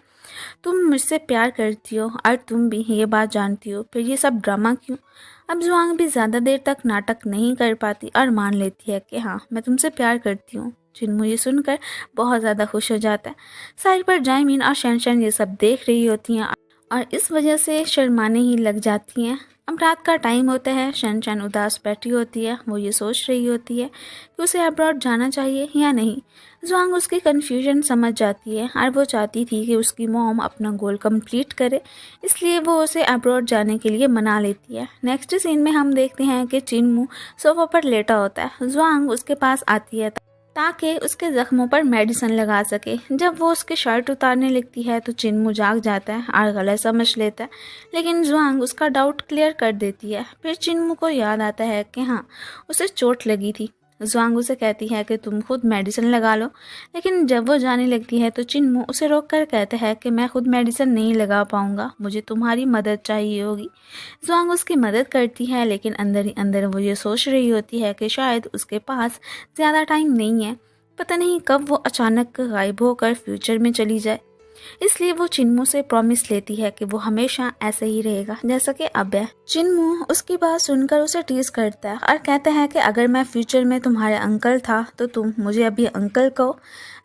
तुम मुझसे प्यार करती हो और तुम भी ये बात जानती हो, फिर ये सब ड्रामा क्यों। अब जुआंग भी ज़्यादा देर तक नाटक नहीं कर पाती और मान लेती है कि हाँ, मैं तुमसे प्यार करती हूँ। चिन्मू ये सुनकर बहुत ज़्यादा खुश हो जाता है। साइड पर जाइमिन और शैनशैन ये सब देख रही होती हैं और इस वजह से शर्माने ही लग जाती हैं। अब रात का टाइम होता है। शैनशैन उदास बैठी होती है। वो ये सोच रही होती है कि उसे अब्रॉड जाना चाहिए या नहीं। जुआंग उसकी कन्फ्यूजन समझ जाती है और वो चाहती थी कि उसकी मॉम अपना गोल कंप्लीट करे, इसलिए वो उसे अब्रॉड जाने के लिए मना लेती है। नेक्स्ट सीन में हम देखते हैं कि चिन्मू सोफा पर लेटा होता है। जुआंग उसके पास आती है ताकि उसके जख्मों पर मेडिसिन लगा सके। जब वो उसकी शर्ट उतारने लगती है तो चिन्मू जाग जाता है और गलत समझ लेता है, लेकिन जुआंग उसका डाउट क्लियर कर देती है। फिर चिन्मू को याद आता है कि हाँ, उसे चोट लगी थी। जुआंग उसे कहती है कि तुम खुद मेडिसिन लगा लो, लेकिन जब वो जाने लगती है तो चिन्मू उसे रोक कर कहता है कि मैं खुद मेडिसिन नहीं लगा पाऊंगा, मुझे तुम्हारी मदद चाहिए होगी। जुआंग उसकी मदद करती है, लेकिन अंदर ही अंदर वो ये सोच रही होती है कि शायद उसके पास ज़्यादा टाइम नहीं है, पता नहीं कब वो अचानक गायब होकर फ्यूचर में चली जाए। इसलिए वो चिन्मू से प्रॉमिस लेती है कि वो हमेशा ऐसे ही रहेगा जैसा कि अब है। चिन्मू उसकी बात सुनकर उसे टीज करता है और कहता है कि अगर मैं फ्यूचर में तुम्हारे अंकल था तो तुम मुझे अभी अंकल कहो।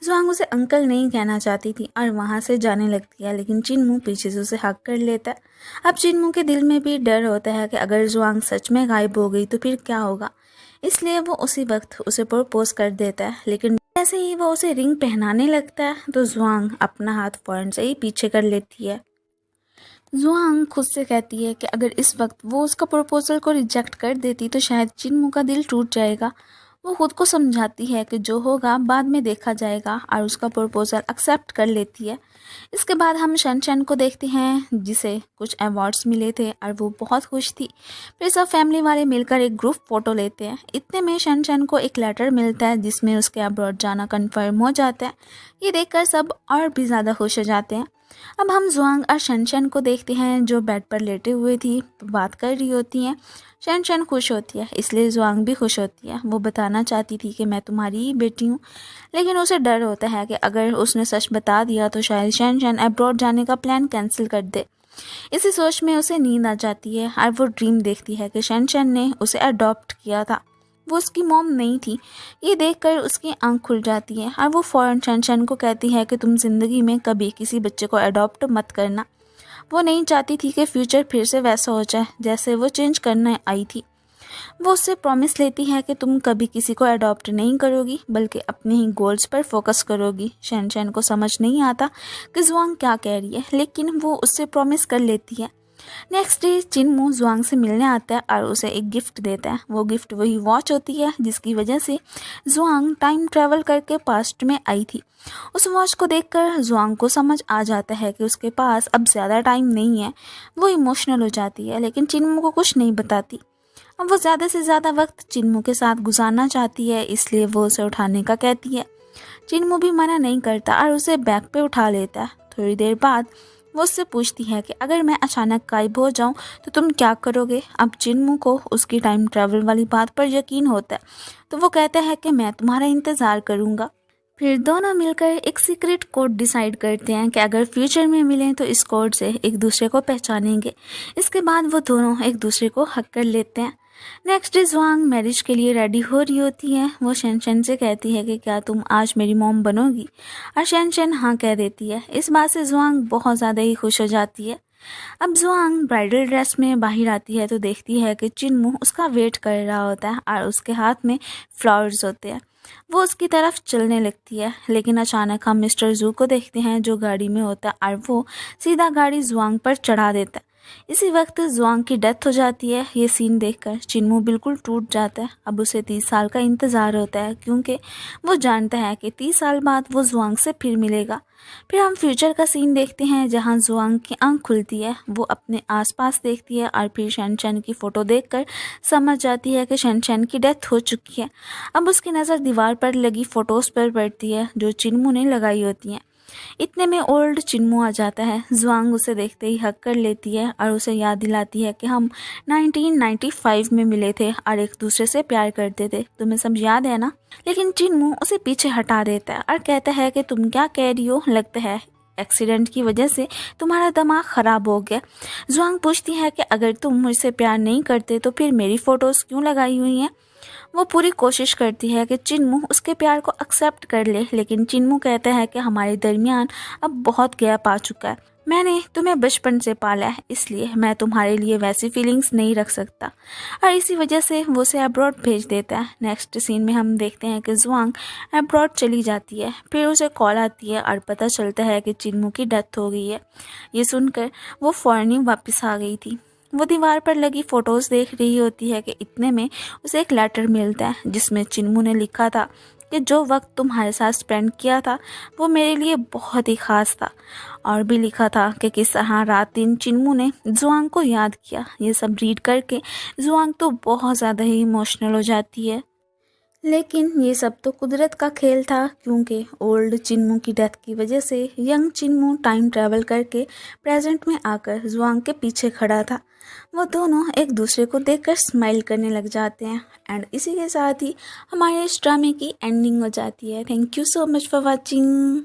जुआंग उसे अंकल नहीं कहना चाहती थी और वहाँ से जाने लगती है, लेकिन चिन्मू पीछे से उसे हक कर लेता है। अब चिन्मू के दिल में भी डर होता है कि अगर जुआंग सच में गायब हो गई तो फिर क्या होगा, इसलिए वो उसी वक्त उसे प्रपोज कर देता है। लेकिन जैसे ही वो उसे रिंग पहनाने लगता है तो जुआंग अपना हाथ फौरन से ही पीछे कर लेती है। जुआंग खुद से कहती है कि अगर इस वक्त वो उसका प्रपोजल को रिजेक्ट कर देती तो शायद चिन्मू का दिल टूट जाएगा। वो खुद को समझाती है कि जो होगा बाद में देखा जाएगा और उसका प्रपोजल एक्सेप्ट कर लेती है। इसके बाद हम शैनशैन को देखते हैं, जिसे कुछ अवार्ड्स मिले थे और वो बहुत खुश थी। फिर सब फैमिली वाले मिलकर एक ग्रुप फ़ोटो लेते हैं। इतने में शैनशैन को एक लेटर मिलता है जिसमें उसके अब्रॉड जाना कन्फर्म हो जाता है। ये देखकर सब और भी ज़्यादा खुश हो जाते हैं। अब हम जुआंग और शैनशैन को देखते हैं, जो बेड पर लेटे हुए थी, बात कर रही होती हैं। शैनशैन खुश होती है, इसलिए जुआंग भी खुश होती है। वो बताना चाहती थी कि मैं तुम्हारी ही बेटी हूँ, लेकिन उसे डर होता है कि अगर उसने सच बता दिया तो शायद शैनशैन अब्रॉड जाने का प्लान कैंसिल कर दे। इसी सोच में उसे नींद आ जाती है और वो ड्रीम देखती है कि शैनशैन ने उसे अडॉप्ट किया था, वो उसकी मॉम नहीं थी। ये देखकर उसकी आंख खुल जाती है और वो फ़ौरन शैनशैन को कहती है कि तुम ज़िंदगी में कभी किसी बच्चे को अडॉप्ट मत करना। वो नहीं चाहती थी कि फ्यूचर फिर से वैसा हो जाए जैसे वो चेंज करने आई थी। वो उससे प्रॉमिस लेती है कि तुम कभी किसी को अडॉप्ट नहीं करोगी, बल्कि अपने ही गोल्स पर फोकस करोगी। शैनशैन को समझ नहीं आता कि जुआंग क्या कह रही है, लेकिन वो उससे प्रॉमिस कर लेती है। नेक्स्ट डे चिन्मू जुआंग से मिलने आता है और उसे एक गिफ्ट देता है। वो गिफ्ट वही वॉच होती है जिसकी वजह से जुआंग टाइम ट्रैवल करके पास्ट में आई थी। उस वॉच को देखकर जुआंग को समझ आ जाता है कि उसके पास अब ज़्यादा टाइम नहीं है। वो इमोशनल हो जाती है, लेकिन चिन्मू को कुछ नहीं बताती। अब वो ज़्यादा से ज़्यादा वक्त चिन्मू के साथ गुजारना चाहती है, इसलिए वो उसे उठाने का कहती है। चिन्मू भी मना नहीं करता और उसे बैक पे उठा लेता है। थोड़ी देर बाद वो उससे पूछती है कि अगर मैं अचानक गायब हो जाऊं तो तुम क्या करोगे। अब चिन्मू को उसकी टाइम ट्रैवल वाली बात पर यकीन होता है, तो वो कहता है कि मैं तुम्हारा इंतज़ार करूँगा। फिर दोनों मिलकर एक सीक्रेट कोड डिसाइड करते हैं कि अगर फ्यूचर में मिलें तो इस कोड से एक दूसरे को पहचानेंगे। इसके बाद वो दोनों एक दूसरे को हक कर लेते हैं। नेक्स्ट डे जुआंग मैरिज के लिए रेडी हो रही होती है। वो शैनशैन से कहती है कि क्या तुम आज मेरी मॉम बनोगी, और शैनशैन हाँ कह देती है। इस बात से जुआंग बहुत ज़्यादा ही खुश हो जाती है। अब जुआंग ब्राइडल ड्रेस में बाहर आती है तो देखती है कि चिन्मू उसका वेट कर रहा होता है और उसके हाथ में फ्लावर्स होते हैं। वो उसकी तरफ चलने लगती है, लेकिन अचानक हम मिस्टर जू को देखते हैं जो गाड़ी में होता है और वो सीधा गाड़ी जुआंग पर चढ़ा देता है। इसी वक्त जुआंग की डेथ हो जाती है। ये सीन देखकर चिन्मू बिल्कुल टूट जाता है। अब उसे 30 साल का इंतज़ार होता है क्योंकि वो जानता है कि 30 साल बाद वो जुआंग से फिर मिलेगा। फिर हम फ्यूचर का सीन देखते हैं जहां जुआंग की आंख खुलती है। वो अपने आसपास देखती है और फिर शनशैन की फ़ोटो देखकर समझ जाती है कि शनशैन की डेथ हो चुकी है। अब उसकी नज़र दीवार पर लगी फ़ोटोज़ पर पड़ती है जो चिन्मू ने लगाई होती हैं। इतने में ओल्ड चिन्मू आ जाता है। जुआंग उसे देखते ही हक कर लेती है और उसे याद दिलाती है कि हम 1995 में मिले थे और एक दूसरे से प्यार करते थे, तुम्हें सब याद है ना। लेकिन चिन्मू उसे पीछे हटा देता है और कहता है कि तुम क्या कह रही हो, लगता है एक्सीडेंट की वजह से तुम्हारा दिमाग ख़राब हो गया। जुआंग पूछती है कि अगर तुम मुझसे प्यार नहीं करते तो फिर मेरी फ़ोटोज़ क्यों लगाई हुई हैं। वो पूरी कोशिश करती है कि चिन्मू उसके प्यार को एक्सेप्ट कर ले, लेकिन चिन्मू कहता है कि हमारे दरमियान अब बहुत गैप आ चुका है। मैंने तुम्हें बचपन से पाला है, इसलिए मैं तुम्हारे लिए वैसी फीलिंग्स नहीं रख सकता, और इसी वजह से वो उसे अब्रॉड भेज देता है। नेक्स्ट सीन में हम देखते हैं कि जुआंग अब्रॉड चली जाती है। फिर उसे कॉल आती है और पता चलता है कि चिन्मू की डेथ हो गई है। ये सुनकर वो फ़ौरन ही वापस आ गई थी। वो दीवार पर लगी फ़ोटोज़ देख रही होती है कि इतने में उसे एक लेटर मिलता है जिसमें चिन्मू ने लिखा था कि जो वक्त तुम्हारे साथ स्पेंड किया था वो मेरे लिए बहुत ही ख़ास था, और भी लिखा था कि किस तरह रात दिन चिन्मू ने जुआंग को याद किया। ये सब रीड करके जुआंग तो बहुत ज़्यादा ही इमोशनल हो जाती है। लेकिन ये सब तो कुदरत का खेल था, क्योंकि ओल्ड चिन्मू की डेथ की वजह से यंग चिन्मू टाइम ट्रैवल करके प्रेजेंट में आकर जुआंग के पीछे खड़ा था। वो दोनों एक दूसरे को देखकर स्माइल करने लग जाते हैं। एंड इसी के साथ ही हमारे इस ड्रामे की एंडिंग हो जाती है। Thank you so much for watching.